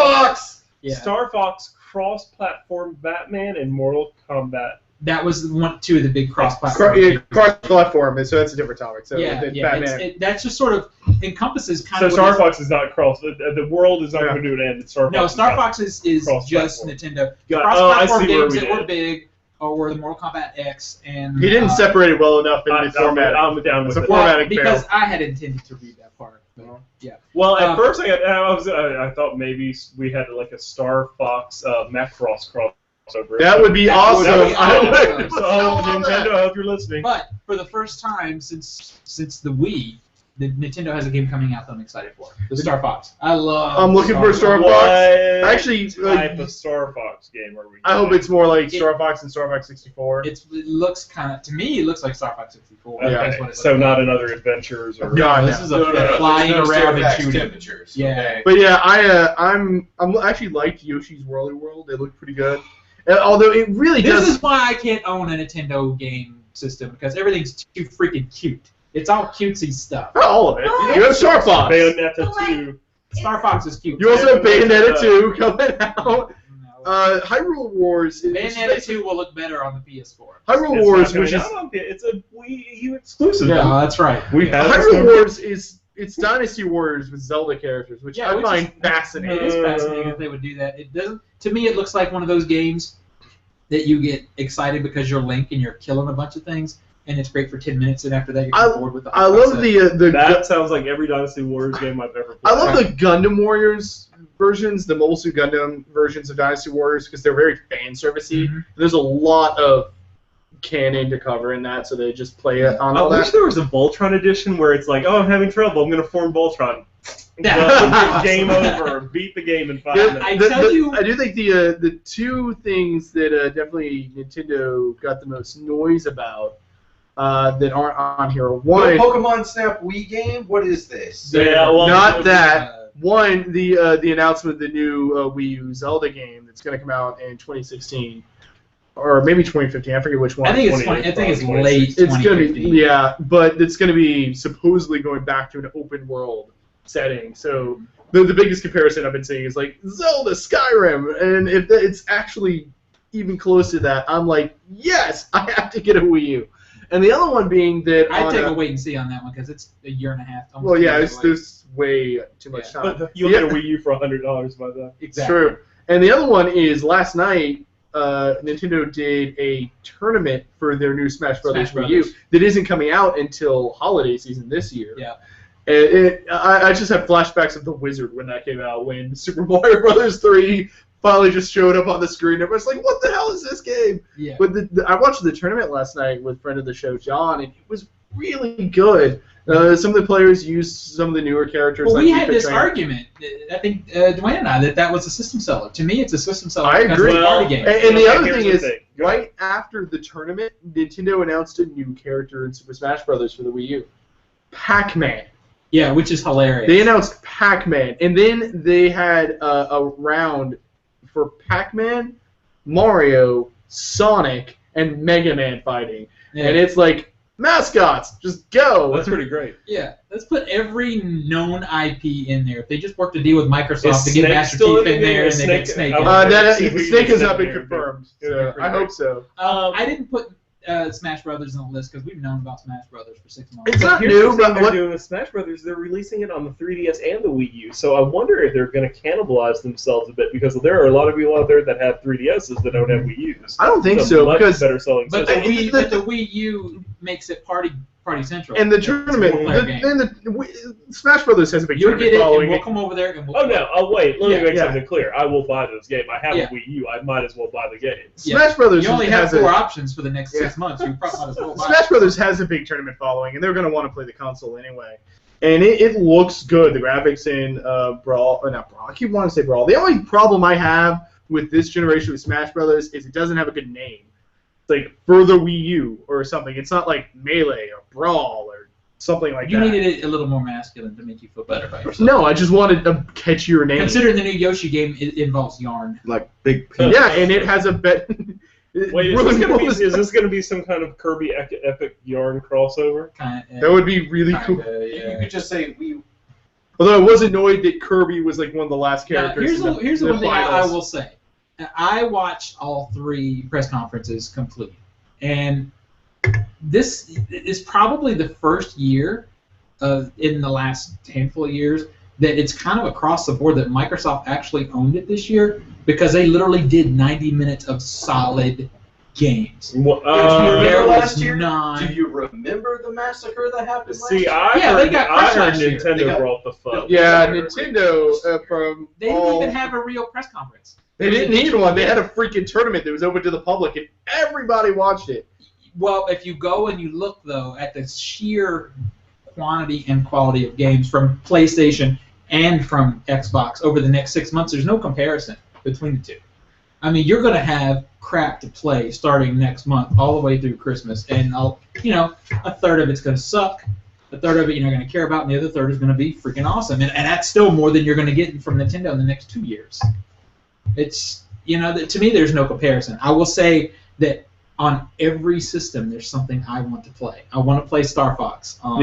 Fox cross-platform Batman and Mortal Kombat. That was two of the big cross-platform. Cross-platform, so that's a different topic. So Batman. That's just sort of encompasses kind of. So Star Fox is not cross. The world is not going to do an end. Star Fox is just Nintendo. I Cross-platform see games that were big were the Mortal Kombat X and. He didn't separate it well enough in the format. I'm down with it. Because I had intended to read that part. But, yeah. Well, at first I thought maybe we had like a Star Fox Macross crossover. That would be awesome. So Nintendo, I hope you're listening. But for the first time since the Wii, Nintendo has a game coming out that I'm excited for. The Star Fox. I'm looking for Star Fox. Actually, type of Star Fox game are we? I hope it's more like Star Fox and Star Fox 64. It looks kind of, to me, it looks like Star Fox 64. Okay. So not another Adventures or. No, this is a flying around and shooting. Temperatures. Yeah. Okay. But yeah, I'm actually liked Yoshi's Woolly World. They look pretty good. Although it really does. This is why I can't own a Nintendo game system, because everything's too freaking cute. It's all cutesy stuff. Not all of it. You have Star Fox. Bayonetta 2. Star Fox is cute. You also have Bayonetta 2 coming out. Hyrule Wars. Bayonetta 2 will look better on the PS4. Hyrule Wars, which is it's a Wii U exclusive. Yeah, that's right. Hyrule Wars it's Dynasty Warriors with Zelda characters, which I find fascinating. It is fascinating if they would do that. It doesn't. To me, it looks like one of those games that you get excited because you're Link and you're killing a bunch of things, and it's great for 10 minutes, and after that you're bored with the I love the that sounds like every Dynasty Warriors game I've ever played. I love the Gundam Warriors versions, the Mobile Suit Gundam versions of Dynasty Warriors, because they're very fan servicey. Mm-hmm. There's a lot of canon to cover in that, so they just play it on all I wish there was a Voltron edition where it's like, I'm having trouble, I'm going to form Voltron. Game over. Beat the game in 5 minutes. I do think the two things that definitely Nintendo got the most noise about that aren't on here. One, Pokemon Snap Wii game. What is this? Not that. One, the announcement of the new Wii U Zelda game that's going to come out in 2016. Or maybe 2015. I forget which one. I think it's late. It's gonna be but it's gonna be supposedly going back to an open world setting. So the biggest comparison I've been seeing is like Zelda, Skyrim, and if it's actually even close to that, I'm like, yes, I have to get a Wii U. And the other one being that I'd take a wait and see on that one because it's a year and a half. Well, yeah, there's way too much time. But you'll get a Wii U for $100 by then. Exactly. True. And the other one is last night. Nintendo did a tournament for their new Smash Brothers Wii U that isn't coming out until holiday season this year. Yeah. I just have flashbacks of the Wizard when that came out, when Super Mario Brothers 3 finally just showed up on the screen. Everyone's like, "What the hell is this game?" Yeah. But I watched the tournament last night with friend of the show John, and it was really good. Some of the players used some of the newer characters. Well, we had this argument, I think, Dwayne and I, that was a system seller. To me, it's a system seller. I agree. It's a party game. And the other thing is, right after the tournament, Nintendo announced a new character in Super Smash Bros. For the Wii U. Pac-Man. Yeah, which is hilarious. They announced Pac-Man, and then they had a round for Pac-Man, Mario, Sonic, and Mega Man fighting. Yeah. And it's like, mascots, just go. That's pretty great. Yeah, let's put every known IP in there. If they just worked a deal with Microsoft to get Master Chief in there and they get Snake. Snake has not been confirmed. So I hope so. I didn't put Smash Brothers on the list because we've known about Smash Brothers for 6 months. It's not Here's new, the thing but they're what? doing with Smash Brothers, they're releasing it on the 3DS and the Wii U. So I wonder if they're going to cannibalize themselves a bit because there are a lot of people out there that have 3DSs that don't have Wii U's. I don't think It's a so much because better selling But the system. Wii U makes it party central. in the It's a tournament, four-player game. Smash Brothers has a big You'll tournament get it, following. and we'll come over there and we'll. Oh no! Oh wait, let me Yeah, make yeah. something clear. I will buy this game. I have Yeah. a Wii U. I might as well buy the game. Yeah. Smash Brothers You only have has 4 a, options for the next 6 months. You probably might as well buy Smash it. Brothers has a big tournament following, and they're going to want to play the console anyway. And it looks good. The graphics in Brawl, not Brawl. I keep wanting to say Brawl. The only problem I have with this generation with Smash Brothers is it doesn't have a good name. It's like for the Wii U or something. It's not like Melee or Brawl or something like You that. needed it a little more masculine to make you feel better about yourself. No, I just wanted a catchier name. Considering the new Yoshi game, it involves yarn. Like big. Yeah, and it has a bet. Wait, is this gonna be some kind of Kirby Epic Yarn crossover? That would be really cool. You could just say we. Although I was annoyed that Kirby was like one of the last Now, characters. here's the in one thing I finals. will say. I watched all 3 press conferences complete, and this is probably the first year in the last handful of years that it's kind of across the board that Microsoft actually owned it this year because they literally did 90 minutes of solid games. Do you remember There last was year? none. Do you remember the massacre that happened last See, year? Yeah, they got crushed I heard last year. Nintendo They got- brought the fun. Yeah, Nintendo from They didn't all- even have a real press conference. They didn't need one. They had a freaking tournament that was open to the public, and everybody watched it. Well, if you go and you look, though, at the sheer quantity and quality of games from PlayStation and from Xbox over the next 6 months, there's no comparison between the two. I mean, you're going to have crap to play starting next month all the way through Christmas, and a third of it's going to suck, a third of it you're not going to care about, and the other third is going to be freaking awesome. And that's still more than you're going to get from Nintendo in the next 2 years. It's, to me, there's no comparison. I will say that on every system, there's something I want to play. I want to play Star Fox on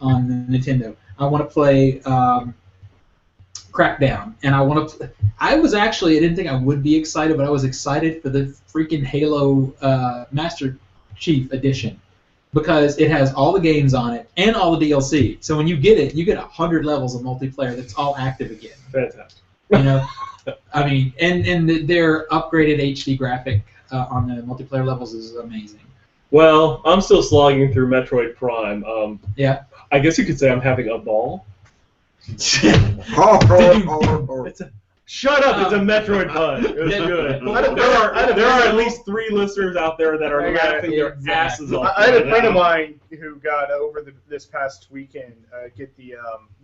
Nintendo. I want to play Crackdown, and I want to. I didn't think I would be excited, but I was excited for the freaking Halo Master Chief Edition because it has all the games on it and all the DLC. So when you get it, you get 100 levels of multiplayer that's all active again. Fantastic. I mean, and their upgraded HD graphic on the multiplayer levels is amazing. Well, I'm still slogging through Metroid Prime. Yeah. I guess you could say I'm having a ball. Shut up! It's a Metroid pun. It was good. There are at least 3 listeners out there that are laughing their asses off. I had a friend of mine who got over this past weekend get the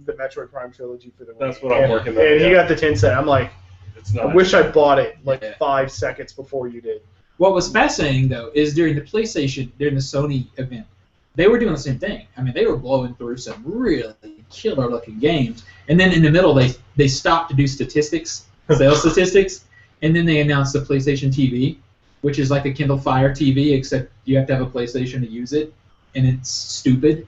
Metroid Prime trilogy for the Wii. That's what I'm working on. And he got the 10 set. I'm like, It's I not. wish I bought it like 5 seconds before you did. What was fascinating, though, is during the Sony event, they were doing the same thing. I mean, they were blowing through some really killer-looking games, and then in the middle, they stopped to do sales statistics, and then they announced the PlayStation TV, which is like a Kindle Fire TV, except you have to have a PlayStation to use it, and it's stupid.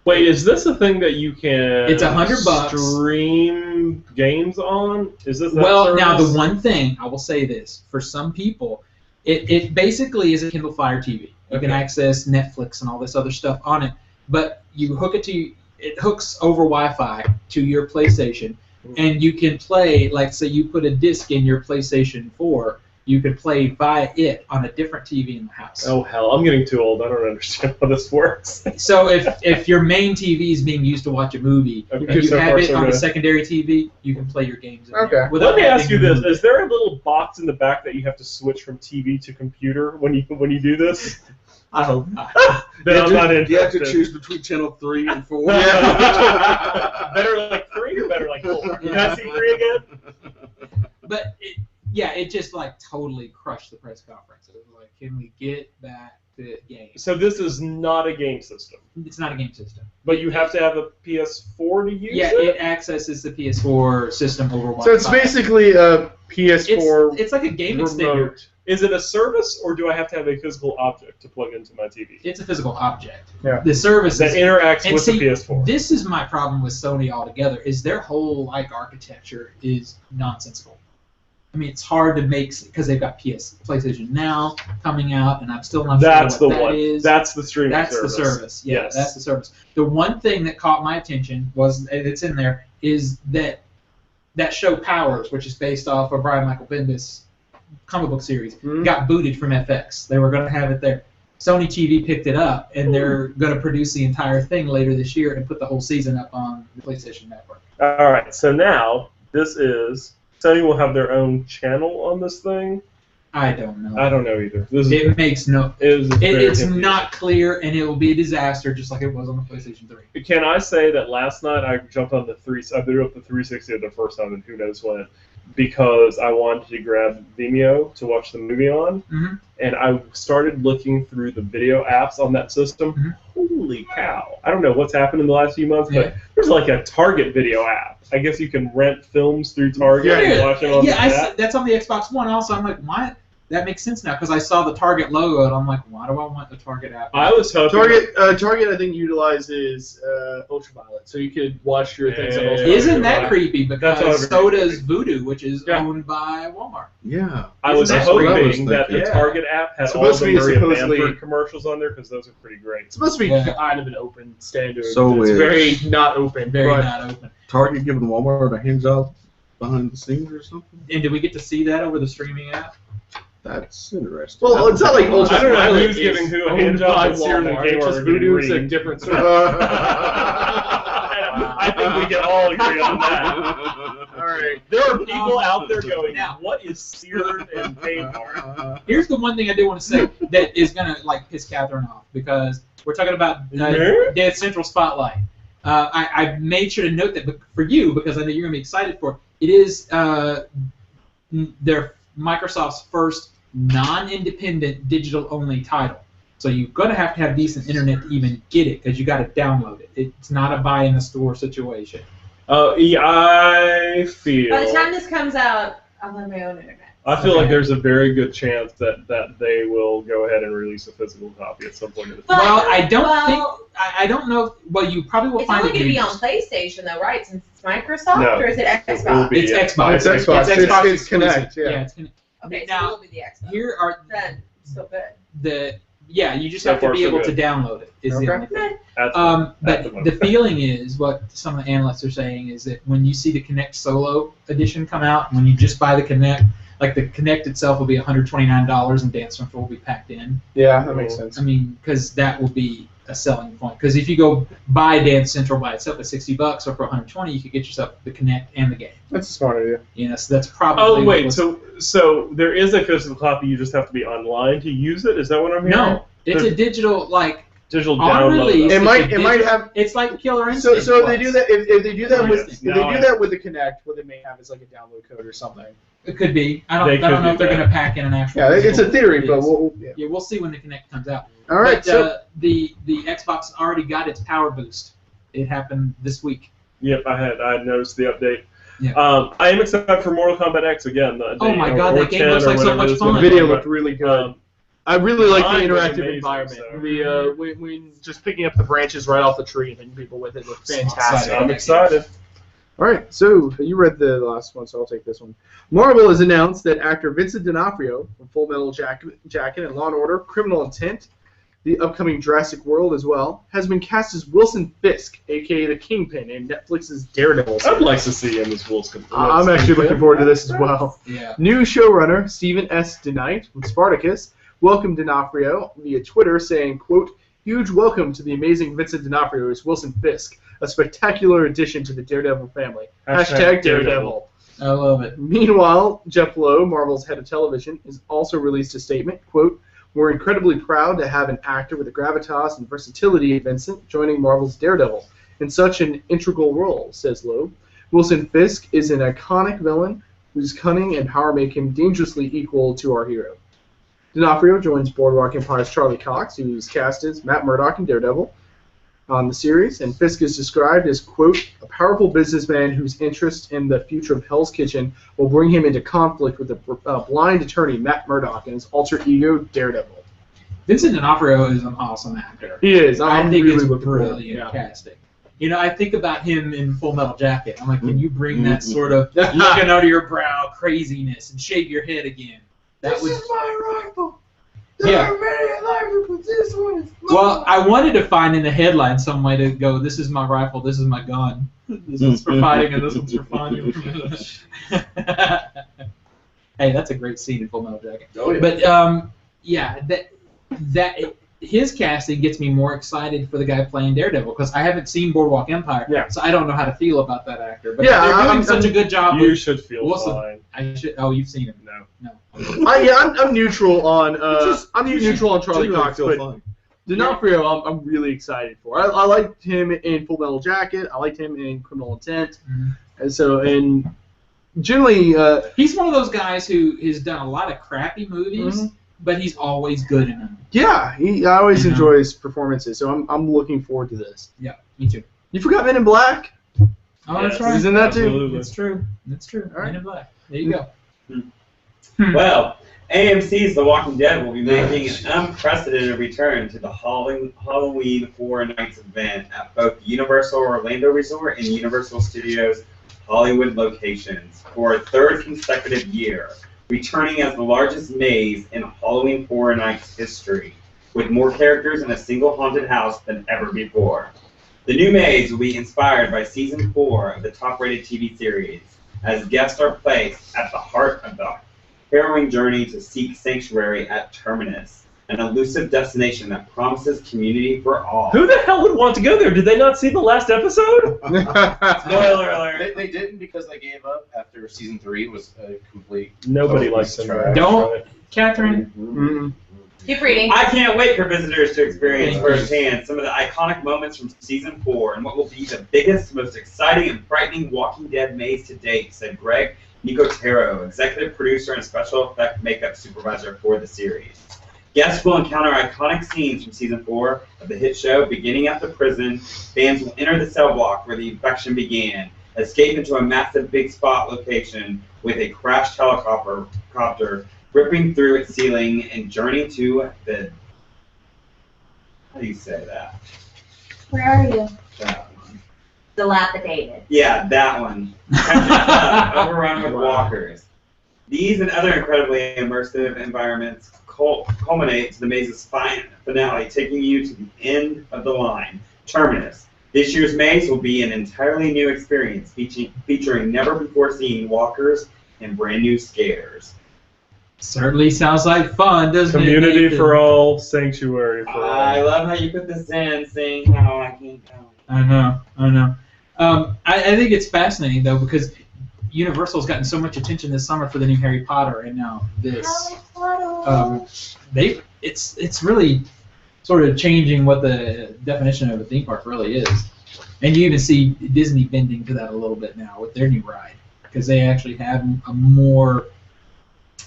Wait, is this a thing that you can? It's $100. Stream games on? Is this? That Well, service? now the one thing I will say this: for some people, it basically is a Kindle Fire TV. You can access Netflix and all this other stuff on it, but you hook it hooks over Wi-Fi to your PlayStation, and you can play. Like, say you put a disc in your PlayStation 4, you could play via it on a different TV in the house. Oh hell, I'm getting too old. I don't understand how this works. So if your main TV is being used to watch a movie, Okay, and you so have far, it so on a good. secondary TV, you can play your games in Okay. there. Let me ask you having this: is there a little box in the back that you have to switch from TV to computer when you do this? I hope not. Then I'm not You have to interested. choose between channel 3 and 4. Better like 3 or better like 4? Can I see 3 again? But it just like totally crushed the press conference. It was like, can we get back to games? So this is not a game system, It's not a game system. but you have to have a PS4 to use Yeah, it. it accesses the PS4 system over Wi-Fi. So it's basically a PS4 It's like a gaming sticker. remote. Is it a service, or do I have to have a physical object to plug into my TV It's a physical object. Yeah. The service that is, interacts and with see, the PS4? This is my problem with Sony altogether. Is their whole architecture is nonsensical. I mean, it's hard to make because they've got PlayStation Now coming out, and I'm still not That's sure what the that one. is. That's the streaming That's service. the service. Yeah, Yes. that's the service. The one thing that caught my attention was, and it's in there, is that show Powers, which is based off of Brian Michael Bendis comic book series, got booted from FX. They were going to have it there. Sony TV picked it up, and they're going to produce the entire thing later this year and put the whole season up on the PlayStation Network. All right, so now this is Sony will have their own channel on this thing. I don't know. I don't know either. It makes no. It's It's not clear, and it will be a disaster, just like it was on the PlayStation 3. Can I say that last night I jumped on I booted up the 360 the first time, and who knows when, because I wanted to grab Vimeo to watch the movie on, and I started looking through the video apps on that system. Holy cow! I don't know what's happened in the last few months, but there's like a Target video app. I guess you can rent films through Target and watch them on the app. That's on the Xbox One also. I'm like, why? That makes sense now, because I saw the Target logo, and I'm like, why do I want the Target app? I was hoping Target, I think, utilizes Ultraviolet, so you could watch your things on Ultraviolet. Isn't that creepy? Because so does Voodoo, which is owned by Walmart. Yeah. I was hoping that the Target app had all the Maria Bamford commercials on there, because those are pretty great. It's supposed to be kind of an open standard. So it's very not open. Very not open. Target giving Walmart a hand job behind the scenes or something? And did we get to see that over the streaming app? That's interesting. Well, it's not like I don't know who's giving who a hand job. It's just Voodoo's a different sort of. I think we can all agree on that. All right. There are people out there going, what is seared and paid for? Here's the one thing I do want to say that is going to like piss Catherine off, because we're talking about Dead Central Spotlight. I made sure to note that for you, because I know you're going to be excited for it. It is their Microsoft's first non-independent digital-only title. So you're going to have decent internet to even get it, because you got to download it. It's not a buy-in-the-store situation. I feel... By the time this comes out, I'll have my own internet. I feel like there's a very good chance that they will go ahead and release a physical copy at some point in the future. Well, I don't know. Well, you probably will find it. It's only going to be on PlayStation, though, right? Since it's Microsoft, or is it Xbox? It's Xbox. It's Xbox. It's Xbox. It's Kinect. Yeah, it's Kinect. Okay, now, so it will be the Xbox. Here are then so good. You just have to be able to download it. Is the only thing. But the feeling is, what some of the analysts are saying, is that when you see the Kinect Solo edition come out, when you just buy the Kinect, like the Kinect itself will be $129 and Dance Central will be packed in. Yeah, that makes sense. I mean, because that will be a selling point. Because if you go buy Dance Central by itself at $60 or for $120, you could get yourself the Kinect and the game. That's a smart idea. You know, so that's probably. Oh wait, so there is a physical copy. You just have to be online to use it. Is that what I'm hearing? No, it's a digital digital download. Release. It might have. It's like Killer Instinct. So if they do that, if they do that with the Kinect, what they may have is like a download code or something. It could be. I don't know if they're going to pack in an actual. Yeah, it's a theory, but we'll see when the Kinect comes out. All right. But, so the Xbox already got its power boost. It happened this week. Yep, I had noticed the update. Yeah. I am excited for Mortal Kombat X again. Oh my God, that game looks like so much fun. The video looked really good. I really like the interactive amazing, environment. So. We just picking up the branches right off the tree and hitting people with it looked fantastic. I'm excited. All right, so you read the last one, so I'll take this one. Marvel has announced that actor Vincent D'Onofrio from Full Metal Jacket and Law & Order: Criminal Intent, the upcoming Jurassic World as well, has been cast as Wilson Fisk, a.k.a. the Kingpin, in Netflix's Daredevil series. I'd like to see him as Wilson. I'm actually looking forward to this as well. Yeah. New showrunner Stephen S. DeKnight from Spartacus welcomed D'Onofrio via Twitter, saying, quote, "Huge welcome to the amazing Vincent D'Onofrio as Wilson Fisk, a spectacular addition to the Daredevil family. Hashtag Daredevil." I love it. Meanwhile, Jeff Lowe, Marvel's head of television, has also released a statement, quote, "We're incredibly proud to have an actor with the gravitas and versatility of Vincent joining Marvel's Daredevil in such an integral role," says Lowe. "Wilson Fisk is an iconic villain whose cunning and power make him dangerously equal to our hero." D'Onofrio joins Boardwalk Empire's Charlie Cox, who's cast as Matt Murdock in Daredevil on the series, and Fisk is described as, quote, "a powerful businessman whose interest in the future of Hell's Kitchen will bring him into conflict with the blind attorney Matt Murdock and his alter ego Daredevil." Vincent D'Onofrio is an awesome actor. He is. I think really it's brilliant casting. I think about him in Full Metal Jacket. I'm like, can you bring that sort of looking under your brow craziness and shake your head again? This is my rifle. There are many rifles, but this one is mine. Well, I wanted to find in the headline some way to go, this is my rifle, this is my gun. This one's for fighting and this one's for fun. Hey, that's a great scene in Full Metal Jacket. Oh, yeah. But that his casting gets me more excited for the guy playing Daredevil because I haven't seen Boardwalk Empire, so I don't know how to feel about that actor. But they're doing such a good job. You should feel fine. I should. Oh, you've seen him? No. I'm neutral on neutral on Charlie Cox, but fine. D'Onofrio I'm really excited for. I liked him in Full Metal Jacket. I liked him in Criminal Intent, and generally he's one of those guys who has done a lot of crappy movies, but he's always good in them. Yeah, I always enjoy his performances, so I'm looking forward to this. Yeah, me too. You forgot Men in Black? Oh, that's right. He's in that too. Absolutely. It's true. It's true. All right. Men in Black. There you go. Well, AMC's The Walking Dead will be making an unprecedented return to the Halloween Horror Nights event at both Universal Orlando Resort and Universal Studios Hollywood locations for a third consecutive year, returning as the largest maze in Halloween Horror Nights history, with more characters in a single haunted house than ever before. The new maze will be inspired by Season 4 of the top-rated TV series, as guests are placed at the heart of the harrowing journey to seek sanctuary at Terminus, an elusive destination that promises community for all. Who the hell would want to go there? Did they not see the last episode? Spoiler alert. They didn't because they gave up after Season 3 was a complete... Nobody likes them. Don't, Catherine. Keep reading. I can't wait for visitors to experience firsthand some of the iconic moments from Season 4 and what will be the biggest, most exciting, and frightening Walking Dead maze to date, said Greg Nicotero, executive producer and special effect makeup supervisor for the series. Guests will encounter iconic scenes from Season 4 of the hit show. Beginning at the prison, fans will enter the cell block where the infection began, escape into a massive big spot location with a crashed helicopter ripping through its ceiling, and journey to the... How do you say that? Where are you? That one. Dilapidated. Yeah, that one. Overrun with walkers. These and other incredibly immersive environments culminate to the maze's finale, taking you to the end of the line, Terminus. This year's maze will be an entirely new experience, featuring never-before-seen walkers and brand new scares. Certainly sounds like fun, doesn't it? Community for all, sanctuary for all. I love how you put this in, saying how I can't go. I know. I think it's fascinating, though, because Universal's gotten so much attention this summer for the new Harry Potter, and now this. It's really sort of changing what the definition of a theme park really is. And you even see Disney bending to that a little bit now with their new ride, because they actually have a more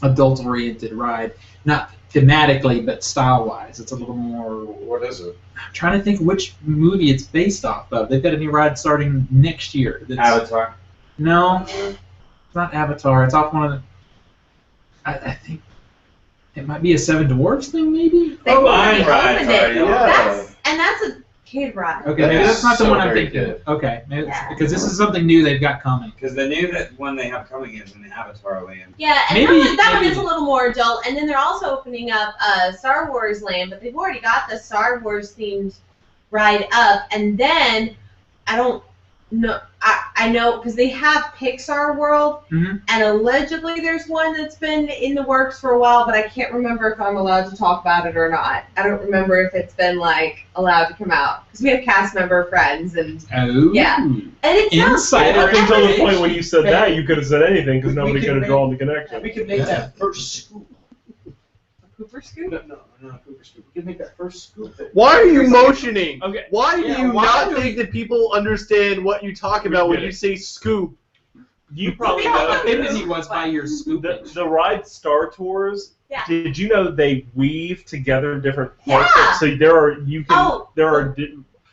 adult-oriented ride, not thematically, but style-wise. It's a little more... What is it? I'm trying to think which movie it's based off of. They've got a new ride starting next year. Avatar. No, it's not Avatar. It's off one of the... I think it might be a Seven Dwarfs thing, maybe? They Mine ride. opened it. Yeah. That's a kid ride. Okay, maybe that's not the so one I'm very thinking good. of. Okay, maybe because this is something new they've got coming. Because the new one they have coming is in the Avatar land. Yeah, and Maybe- that one maybe- is a little more adult. And then they're also opening up Star Wars land, but they've already got the Star Wars themed ride up. And then I don't know. I know because they have Pixar World, Mhm. and allegedly there's one that's been in the works for a while, but I can't remember if I'm allowed to talk about it or not. I don't remember if it's been allowed to come out because we have cast member friends and Oh. Yeah. and it sounds Insider Up until the information. point when you said that, you could have said anything because nobody could could have make- drawn the connection. We could make that first scoop. Cooper Scoop. No, Cooper scoop. We could make that first scoop. Why are you motioning? Okay. Why do Yeah, you why not do think that people understand what you talk about when get you it. say scoop? You probably See how know offended this. he was by your scoopage. The ride Star Tours. Yeah. Did you know they weave together different parts? Yeah. So there are. Oh.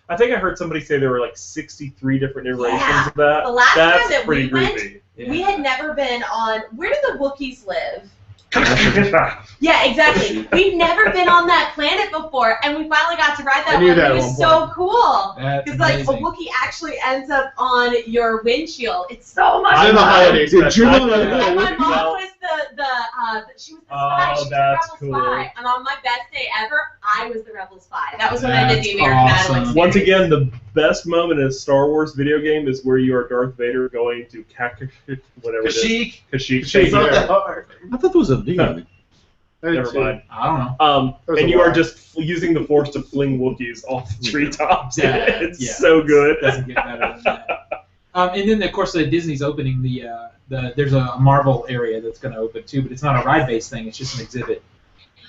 I think I heard somebody say there were like 63 different iterations Yeah. of that. The last That's time that pretty we went, creepy. Yeah. we had never been on. Where do the Wookiees live? Yeah, exactly. We've never been on that planet before, and we finally got to ride that I knew one. that It at was one so cool. That's Because like a amazing. Wookiee actually ends up on your windshield. It's so much I fun. the holidays. Did you And know my mom was she was the spy. She was the that's rebel cool. spy. And on my best day ever, I was the rebel spy. That was when I did That's the American Idol awesome. experience. Once again, the best moment in a Star Wars video game is where you are Darth Vader going to whatever Kashyyyk. it is. Kashyyyk. It's Thank so you. hard. I thought that was a demon. Never mind. I don't know. That was And a you are lie. just using the Force to fling Wookiees off the treetops. Yeah, It's yeah. so good. Doesn't get better than that. And then of course Disney's opening the there's a Marvel area that's going to open too, but it's not a ride-based thing. It's just an exhibit,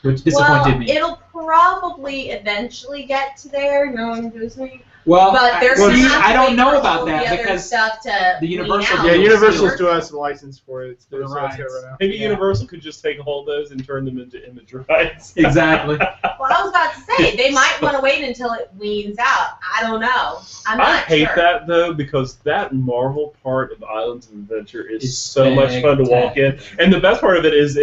which disappointed me. It'll probably eventually get to there, knowing Disney. Well, But there's see, have to I don't wait know for about all the that other because stuff to the Universal lean out. Yeah, deal Universal's still- to us a license for it. It's For the so it's rides. right now. Maybe Yeah. Universal could just take hold of those and turn them into image rights. Exactly. Well, I was about to say they might want to wait until it leans out. I don't know. I'm not I hate sure. that though because that Marvel part of Islands of Adventure is It's so much fun to walk in, spectacular. and the best part of it is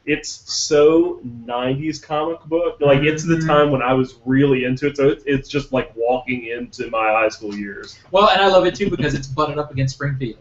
it's so 90s comic book. Like it's the time when I was really into it, so it's just like walking into my high school years. Well, and I love it too because it's butted up against Springfield.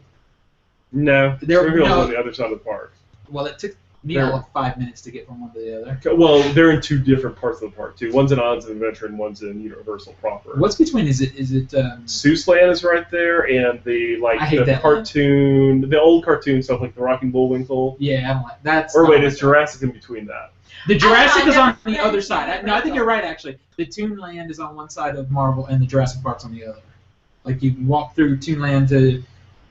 No, There- Springfield's no. on the other side of the park. Well, it took me There- all of 5 minutes to get from one to the other. Well, they're in two different parts of the park too. One's in Islands of Adventure and one's in Universal proper. What's between? Is it? Seuss Land is right there, and the I hate the that cartoon, the old cartoon stuff like the Rocking Bullwinkle. Yeah, I don't like that's. Or not wait, like is Jurassic in between that? The Jurassic I is on never the other been side. to No, I think you're right actually. The Toonland is on one side of Marvel and the Jurassic Park's on the other. Like you can walk through Toonland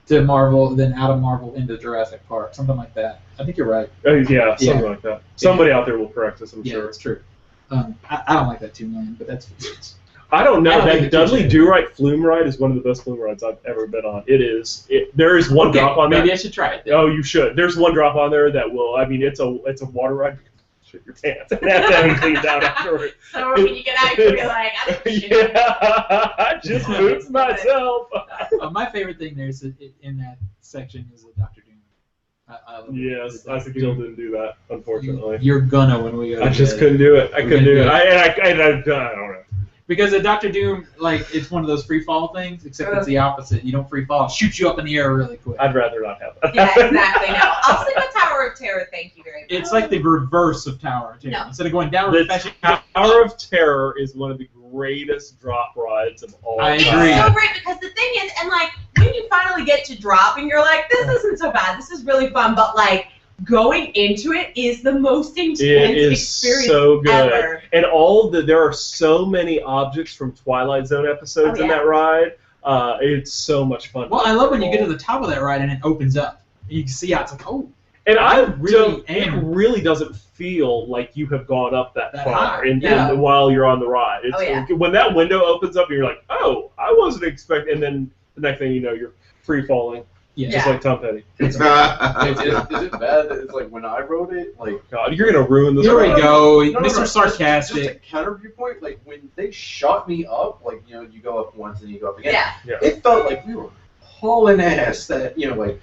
to Marvel, then out of Marvel into Jurassic Park, something like that. I think you're right. Oh, yeah, something like that. Somebody out there will correct us, I'm Yeah, sure. that's true. I don't like that Toonland, but that's. I don't know. I don't think That it's Dudley good. Do-Right Flume Ride is one of the best flume rides I've ever been on. It is. There is one Okay, drop on maybe there. I should try it. Then. Oh, you should. There's one drop on there that will. I mean, it's a water ride. Shit your pants and have to have it cleaned out afterward. So when you get out, you'll be like, I don't shit. Yeah, I just moved myself. My favorite thing there is in that section is the Dr. Doom. I love Yes, the I Dr. still Doom. didn't do that, unfortunately. You're gonna when we go. I just together. couldn't do it. I We're couldn't gonna do do it. it. I don't know. Because the Dr. Doom, like, it's one of those free fall things, except it's the opposite. You don't free fall, it shoots you up in the air really quick. I'd rather not have that. Yeah, exactly. No, I'll sleep with Tower of Terror. Thank you very much. It's like the reverse of Tower of Terror. No. Instead of going down, The fetching Tower of Terror is one of the greatest drop rides of all I time. agree. It's so great because the thing is, and like when you finally get to drop, and you're like, this isn't so bad. This is really fun, but like. Going into it is the most intense It is experience so good. ever. And there are so many objects from Twilight Zone episodes in yeah. that ride. It's so much fun. Well, I love when you get to the top of that ride and it opens up. You can see how it's like, oh. And really it am. really doesn't feel like you have gone up that far high. in Yeah. while you're on the ride. It's, Oh, yeah. When that window opens up, you're like, oh, I wasn't expecting. And then the next thing you know, you're free falling, Yeah. just like Tom Petty. Is it bad that it's like when I wrote it, like God, you're gonna ruin this. Here we ride. go, No, Mr. just Sarcastic. a counter viewpoint, like when they shot me up, like you go up once and you go up again. Yeah. It felt like we were hauling ass. That like.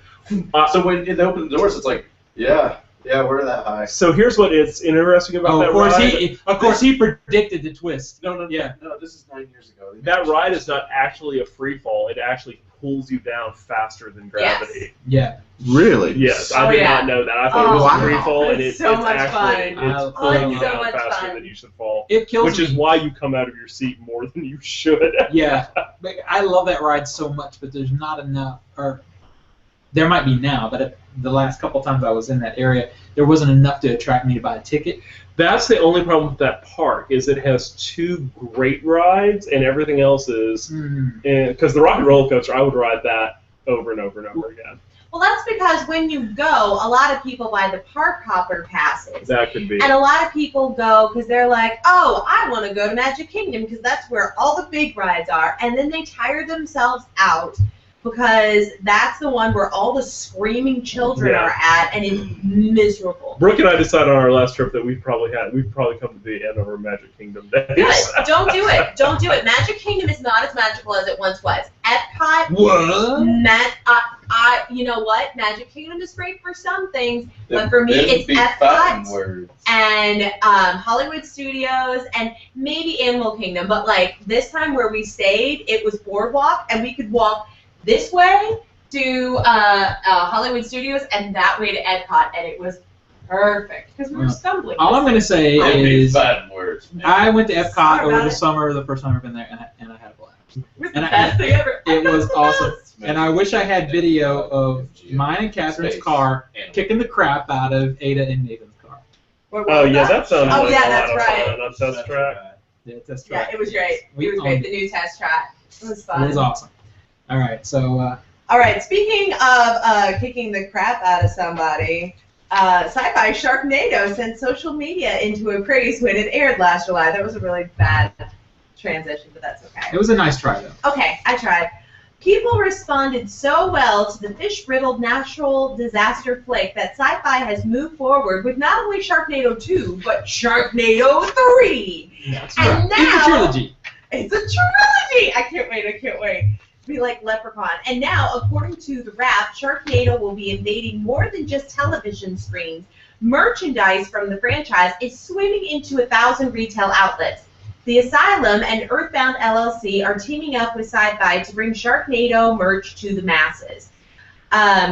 So when they open the doors, it's like, yeah, we're that high. So here's what is interesting about that ride. Of course, he predicted the twist. No, Yeah. no, this is 9 years ago. That ride is not actually a free fall. It actually pulls you down faster than gravity. Yeah. Really? Yes, Oh, I did yeah. not know that. I thought it was wow. a free fall, and It's it's so much actually fun. it's Oh, pulling it's you so down much faster fun. than you should fall. It kills Which me. is why you come out of your seat more than you should. Yeah. But I love that ride so much, but there's not enough, or there might be now, but the last couple times I was in that area, there wasn't enough to attract me to buy a ticket. That's the only problem with that park is it has two great rides, and everything else is because the Rock and Roller Coaster, I would ride that over and over and over again. Well, that's because when you go, a lot of people buy the park hopper passes. That could be. And a lot of people go because they're like, oh, I want to go to Magic Kingdom because that's where all the big rides are. And then they tire themselves out because that's the one where all the screaming children are at, and it's miserable. Brooke and I decided on our last trip that we've probably come to the end of our Magic Kingdom days. Good. Don't do it. Don't do it. Magic Kingdom is not as magical as it once was. Epcot. What? you know what? Magic Kingdom is great for some things, but for me, it's Epcot and Hollywood Studios and maybe Animal Kingdom. But like this time where we stayed, it was Boardwalk, and we could walk this way to Hollywood Studios and that way to Epcot, and it was perfect because we were stumbling. All I'm going to say is words, I went to Epcot over the summer, the first time I've been there, and I had a blast. It was the best thing ever. It was awesome. And I wish I had video of mine and Catherine's car kicking the crap out of Ada and Nathan's car. Oh, yeah, that sounds like yeah, a that's lot of right. fun on test track. Yeah, test track. Yeah, it was great. It was great. The new test track. It was fun. It was awesome. All right, so... All right, speaking of kicking the crap out of somebody, Sci-Fi Sharknado sent social media into a praise when it aired last July. That was a really bad transition, but that's okay. It was a nice try, though. Okay, I tried. People responded so well to the fish-riddled natural disaster flick that Sci-Fi has moved forward with not only Sharknado 2, but Sharknado 3. That's And right. now, It's a trilogy. It's a trilogy! I can't wait. Be like Leprechaun. And now, according to The Wrap, Sharknado will be invading more than just television screens. Merchandise from the franchise is swimming into 1,000 retail outlets. The Asylum and Earthbound LLC are teaming up with Sci-Fi to bring Sharknado merch to the masses.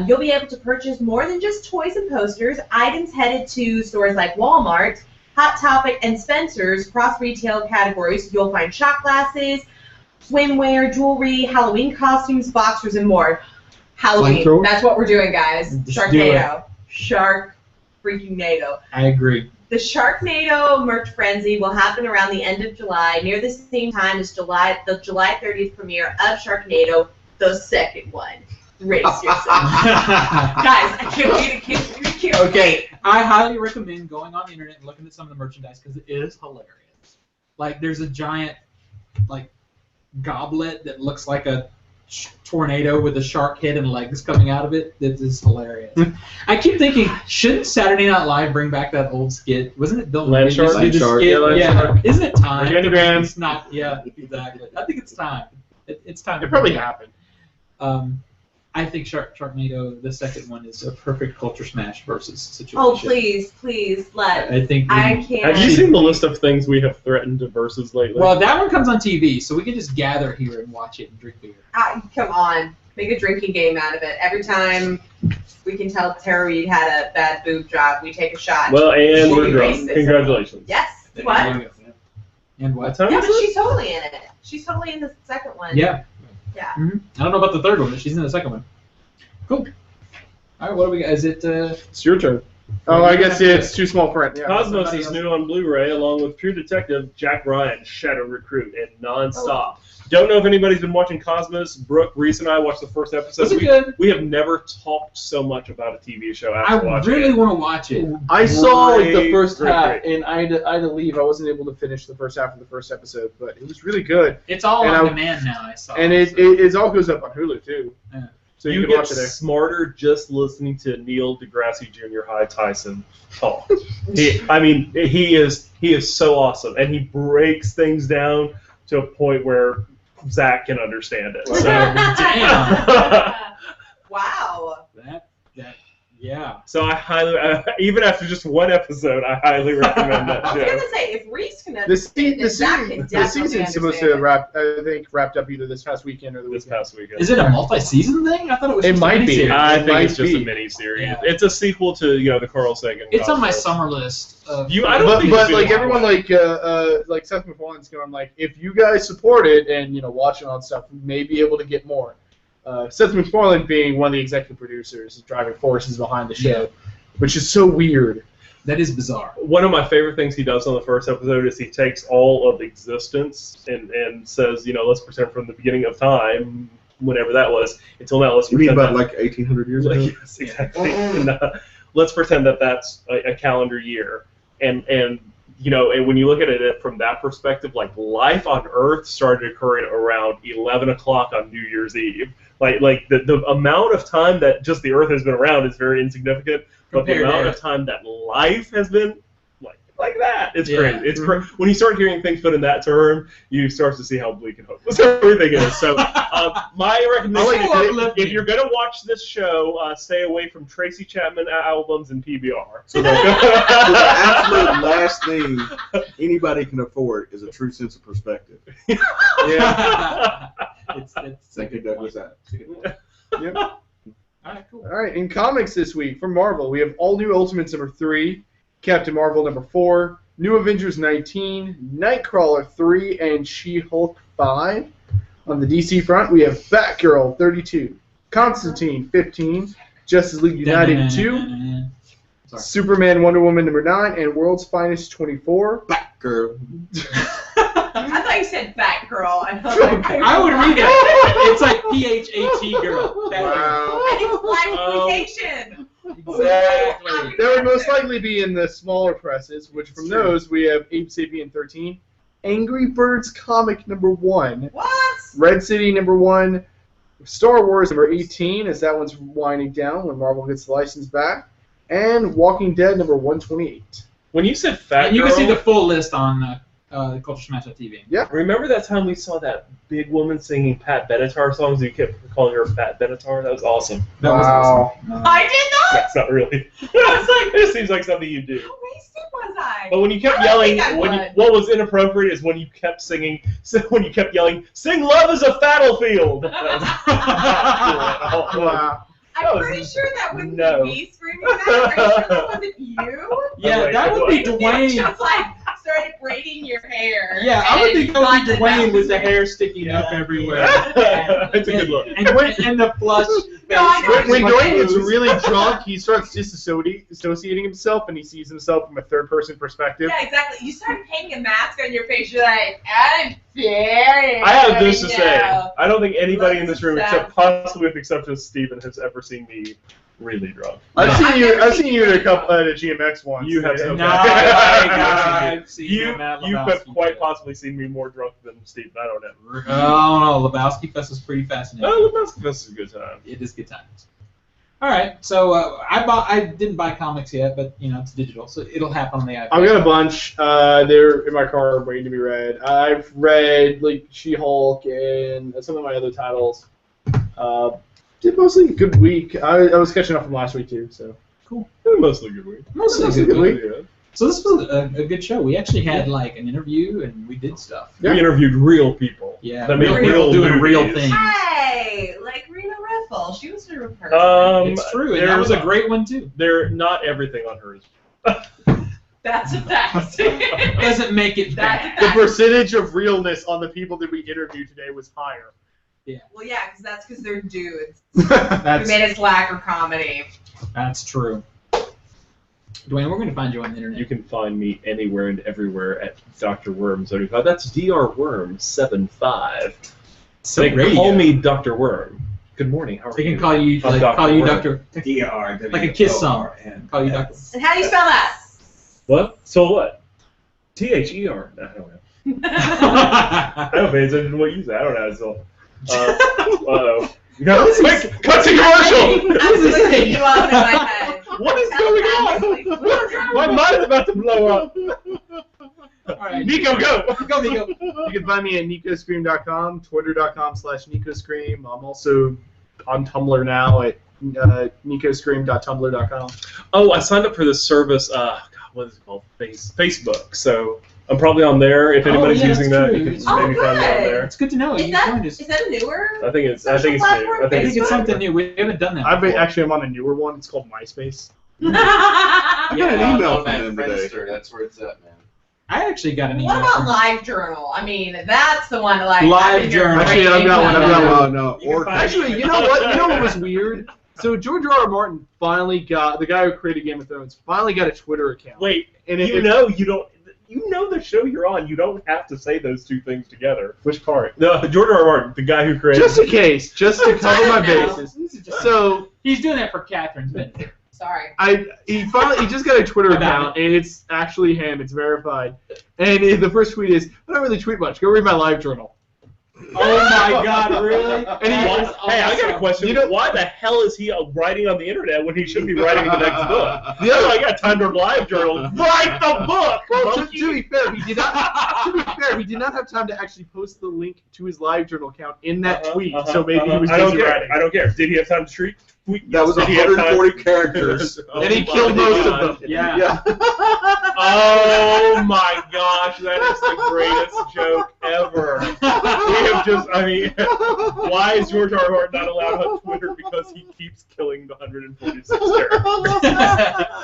You'll be able to purchase more than just toys and posters. Items headed to stores like Walmart, Hot Topic, and Spencer's cross-retail categories. You'll find shot glasses, swimwear, jewelry, Halloween costumes, boxers, and more. Halloween. Flamethrower? That's what we're doing, guys. Just do Sharknado. Shark freaking NATO. I agree. The Sharknado merch frenzy will happen around the end of July, near the same time as the July 30th premiere of Sharknado, the second one. Race yourself. Guys, I can't wait. Okay, I highly recommend going on the internet and looking at some of the merchandise because it is hilarious. Like, there's a giant, like, goblet that looks like a tornado with a shark head and legs coming out of it. That is hilarious. I keep thinking, shouldn't Saturday Night Live bring back that old skit? Wasn't it Bill Land Shark? Land Shark. Yeah, Isn't it time? Organigram. It's not. Yeah, exactly. I think it's time. It's time. It probably happened. I think Sharknado, the second one, is a perfect culture smash versus situation. Oh, please, let. I think. I can't. Have you seen the list of things we have threatened to versus lately? Well, that one comes on TV, so we can just gather here and watch it and drink beer. Come on, make a drinking game out of it. Every time we can tell Tara Reid had a bad boob job, we take a shot. Well, and we're She drunk. racist. Congratulations. Yes. What? And what? Time Yeah, is but it? she's totally in it. She's totally in the second one. Yeah. Yeah. Mm-hmm. I don't know about the third one, but she's in the second one. Cool. All right, what do we got? Is it? It's your turn. Oh, I guess it's Too Small for Rent. Yeah. Cosmos is new on Blu-ray, along with True Detective, Jack Ryan, Shadow Recruit, and Non-Stop. Don't know if anybody's been watching Cosmos. Brooke, Reese, and I watched the first episode. Was it good? We have never talked so much about a TV show after I watching really it. want to watch it. I saw like the first Great, half, great. and I had to leave. I wasn't able to finish the first half of the first episode, but it was really good. It's all And on I- demand now. I saw. And it all goes up on Hulu too. Yeah. So You you can get watch it there. smarter just listening to Neil deGrasse Jr. High Tyson talk. He is so awesome, and he breaks things down to a point where Zach can understand it. So, Damn. Wow. Yeah. so I highly, even after just one episode, I highly recommend that I was show. gonna say if Reese can The understand it, Zach can the definitely season's supposed understand to it. wrap. I think wrapped up either this past weekend or the This weekend. past weekend. Is it a multi-season thing? I thought it was. It just might a be. miniseries. I It think might it's just a be. miniseries. Yeah. It's a sequel to the Carl Sagan. It's on my Cosmos. summer list. I don't But think but it's like been everyone like Seth MacFarlane's going like if you guys support it and watch it on stuff, we may be able to get more. Seth MacFarlane being one of the executive producers, driving forces behind the show, which is so weird. That is bizarre. One of my favorite things he does on the first episode is he takes all of existence and says, let's pretend from the beginning of time, whenever that was, until now, let's You mean pretend about like 1,800 years ago? Yes, exactly. And, let's pretend that that's a calendar year. And when you look at it from that perspective, like life on Earth started occurring around 11 o'clock on New Year's Eve. Like the amount of time that just the Earth has been around is very insignificant, but the Compared amount to- of time that life has been, like like that. It's Yeah. crazy. It's when you start hearing things put in that term, you start to see how bleak and hopeless everything is. So, my recommendation: if you're gonna watch this show, stay away from Tracy Chapman albums and PBR. So the absolute last thing anybody can afford is a true sense of perspective. Yeah. Thank you, Douglas. Yep. All right, cool. All right, in comics this week from Marvel, we have All New Ultimates number 3, Captain Marvel number 4, New Avengers 19, Nightcrawler 3, and She-Hulk 5. On the DC front, we have Batgirl 32, Constantine 15, Justice League United 2, Superman Wonder Woman number 9, and World's Finest 24. Batgirl. I thought you said fat girl. And I was like, I would read it. It's like PHAT girl. Wow. And it's blaxploitation. Exactly. That would most likely be in the smaller presses, which from those we have Ape Sapien 13, Angry Birds comic number 1, What? Red City number 1, Star Wars number 18, as that one's winding down when Marvel gets the license back, and Walking Dead number 128. When you said fat And you girl, can see the full list on CultureSmash.tv. Yeah. remember that time we saw that big woman singing Pat Benatar songs? You kept calling her Pat Benatar. That was awesome. That was awesome. I did not. That's not really. I was like, It seems like something you do. how wasted was I? But when you kept I don't yelling, think I would. what was inappropriate is when you kept singing. So when you kept yelling, "Sing Love is a Battlefield." That was not cool at all. Wow. I'm pretty sure that wouldn't No. be me screaming that. I'm pretty sure that wasn't you. Yeah, Oh, wait, that would be You Dwayne. just like started braiding your hair. Yeah, I would and think that would be thought Dwayne with the was hair sticking up everywhere. It's a good look. And the flush face. No, I know. When Like Dwayne gets those. really drunk, he starts disassociating himself, and he sees himself from a third-person perspective. Yeah, exactly. You start painting a mask on your face. You're like, I'm very. I have this to say. now. I don't think anybody in this room, Let's except possibly with the exception of Steven, has ever seen me really drunk. I've seen you. never I've seen seen you at a you couple at a GMX once. You have so No, I've I've seen You him at you have Lebowski quite Fest. possibly seen me more drunk than Steven. I don't know. Oh no, Lebowski Fest is pretty fascinating. Oh, Lebowski Fest is a good time. It is good times. All right, so I didn't buy comics yet, but it's digital, so it'll happen on the iPad. I've got a bunch. They're in my car waiting to be read. I've read like She-Hulk and some of my other titles. Did mostly a good week. I was catching up from last week too. So Cool. Mostly good week. Mostly Mostly good. good week. Yeah. So this was a good show. We actually had like an interview and we did stuff. Yeah. We interviewed real people. Yeah, That made real people doing movies. real things. Hey, like Rita Riffle. She was a real person. It's true, and that was a great one too. They're not everything on hers. That's a fact. Doesn't make it That's bad. a the fact. percentage of realness on the people that we interviewed today was higher. Well, yeah, because that's because they're dudes. That's We made us lacquer comedy. that's true. Dwayne, we're going to find you on the internet. You can find me anywhere and everywhere at Dr. Worm75. That's Dr. Worm75. So They radio. call me Dr. Worm. Good morning. How are They you? can call you I'm like Dr. call you Worm. Doctor. D-R-W-O-R-N. Like a Kiss song. Call you Doctor. And how do you spell that? What? So what? T-H-E-R. I don't know. I don't pay attention to what you say. I don't know how to spell. Uh-oh. You got quick, cut to commercial! I'm looking you up in my head. What is going on? My mind's about to blow up. All right. Nico, go! Go, Nico. You can find me at nicoscream.com, twitter.com/nicoscream. I'm also on Tumblr now at nicoscream.tumblr.com. Oh, I signed up for this service. God, what is it called? Facebook. So I'm probably on there. If anybody's yeah, using that's that, true. you can Oh, maybe find me on good. there. It's good to know. Is You that, joined is us. that a newer? I think it's new. Social platform? I I think think it's something new. We haven't done that. I've been, before. actually, I'm on a newer one. It's called MySpace. I got an email on from that them today. Friendster, that's where it's at, man. I actually got an email. What about from- LiveJournal? I mean, that's the one like. LiveJournal. Actually, I've got one. I've got one. No. You can Or find- Actually, you know what? You know what was weird? So George R. R. Martin finally got, the guy who created Game of Thrones, finally got a Twitter account. Wait, And you know the show you're on. You don't have to say those two things together. Which part? No, Jordan R. R. Martin, the guy who created. Just in case, just to cover my bases. So He's doing that for Catherine's benefit. Sorry. he just got a Twitter account, and it's actually him. It's verified. And the first tweet is, I don't really tweet much. Go read my live journal. Oh my God, really? And hey, I got a question. Why the hell is he writing on the internet when he should be writing the next book? The other, I got time to live journal. Write the book. Well, to be fair, he did not. To be fair, he did not have time to actually post the link to his live journal account in that tweet. So maybe he was busy writing. I don't care. Did he have time to tweet? That was 140 characters. And he killed most of them. Yeah. Oh my gosh, that is the greatest joke ever. We have just, I mean, why is George R. R. Martin not allowed on Twitter? Because he keeps killing the 146 characters.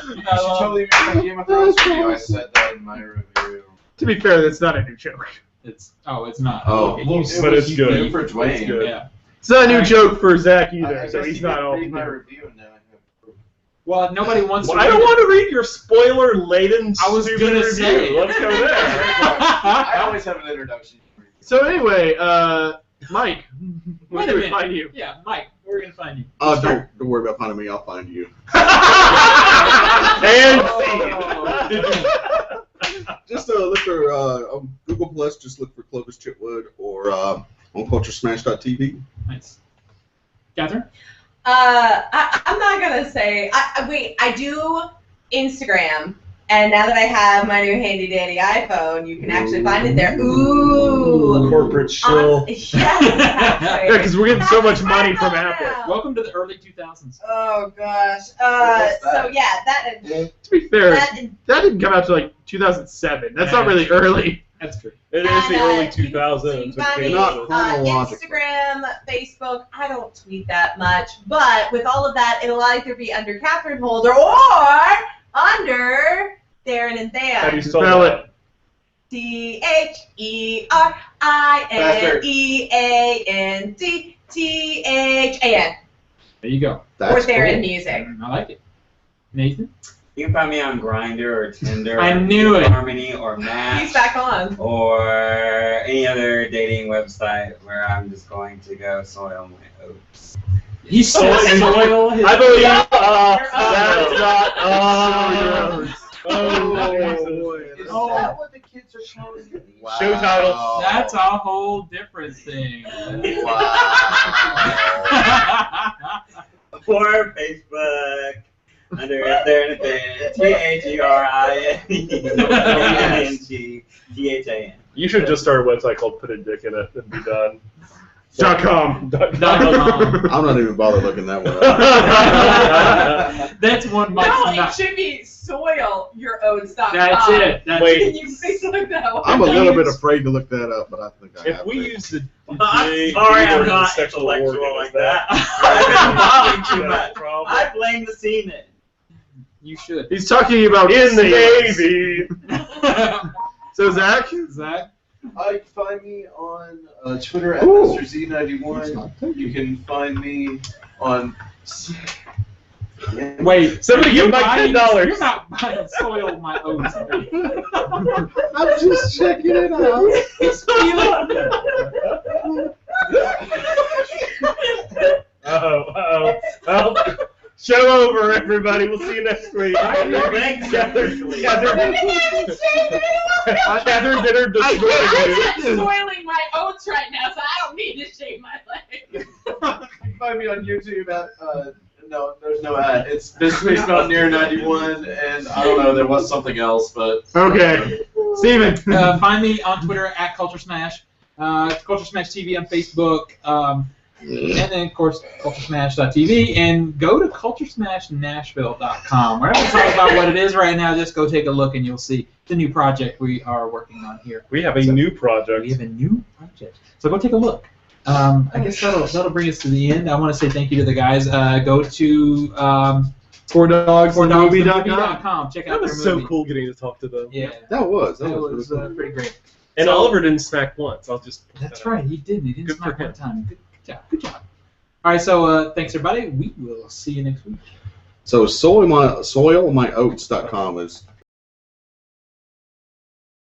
You should totally make a Game of Thrones video. I said that in my review. To be fair, that's not a new joke. It's not. Oh, Okay, but it's good. For Dwayne. Good. Yeah. It's not a new joke for Zach either, I so guess he's you not can all. read my review now. Well, nobody wants to. I don't want to read your spoiler-laden I was stupid gonna review. say. Let's go there. I always have an introduction. So anyway, Mike, where Wait a do we minute. find you? Yeah, Mike, where are we gonna find you? Don't worry about finding me. I'll find you. And Just look for on Google Plus. Just look for Clovis Chitwood or on CultureSmash.tv. Nice. Catherine? I'm not gonna say. I do Instagram, and now that I have my new handy dandy iPhone, you can actually find it there. Ooh. corporate shill. Yes. Yeah, because we're getting so much money from Apple. Welcome to the early 2000s. Oh gosh. So yeah, that. To be fair, that that didn't come out to like 2007. That's not really early. That's true. It is the early you can 2000s. find me Not chronological. Instagram, Facebook. I don't tweet that much, but with all of that, it'll either be under Catherine Holder or under Darren and How do you Dan. spell it? DHERINEANDTHAN. There you go. Or Darren Music. I like it. Nathan? You can find me on Grindr or Tinder. I knew or it. Harmony or Match. He's back on. Or any other dating website where I'm just going to go soil my oats. He's so soil his. I believe that's not. Is that what the kids are calling it? Wow. Show title. That's a whole different thing. Or Facebook. Under Is There Anything? THERINGTHAN. You should just start a website called Put a Dick in It and be done. .com. I'm not even bothered looking that one up. That's one Mike's No, it not. should be soilyouroats.com. That's it. That's Wait. Can you please look that one? I'm a little bit afraid to look that up, but I think I If have we to. use the I'm sorry, I'm not sexual intellectual organ, like is that. I've been modeling too much. problem? I blame the semen. You should. He's talking about In the sailors. Navy. So Zach? Zach? You can find me on Twitter at Mr. Z91. You can find me on. Wait, Somebody give Mike buying- $10. You're not buying soil my oats. I'm just checking it out. He's feeling. Well, show over, everybody. We'll see you next week. Catherine Bitter destroyed I'm you. just soiling my oats right now, so I don't need to shave my legs. You can find me on YouTube at. No, there's no ad. It's basically spelled near 91, and I don't know, there was something else, but. Okay. Steven. Find me on Twitter at CultureSmash. CultureSmash TV on Facebook. And then, of course, CultureSmash.tv. And go to CultureSmashNashville.com. We're not going to talk about what it is right now. Just go take a look, and you'll see the new project we are working on here. We have a new project. We have a new project. So go take a look. I guess that'll bring us to the end. I want to say thank you to the guys. Go to FourDogsTheMovie.com. Check That out was their so movie. cool getting to talk to them. Yeah, That was really cool. pretty great. And So- Oliver didn't smack once. I'll just. point That's that out. right. He did. He didn't Good smack for one him. time. Good job. Good job. All right. So thanks everybody. We will see you next week. So soilmyoats.com is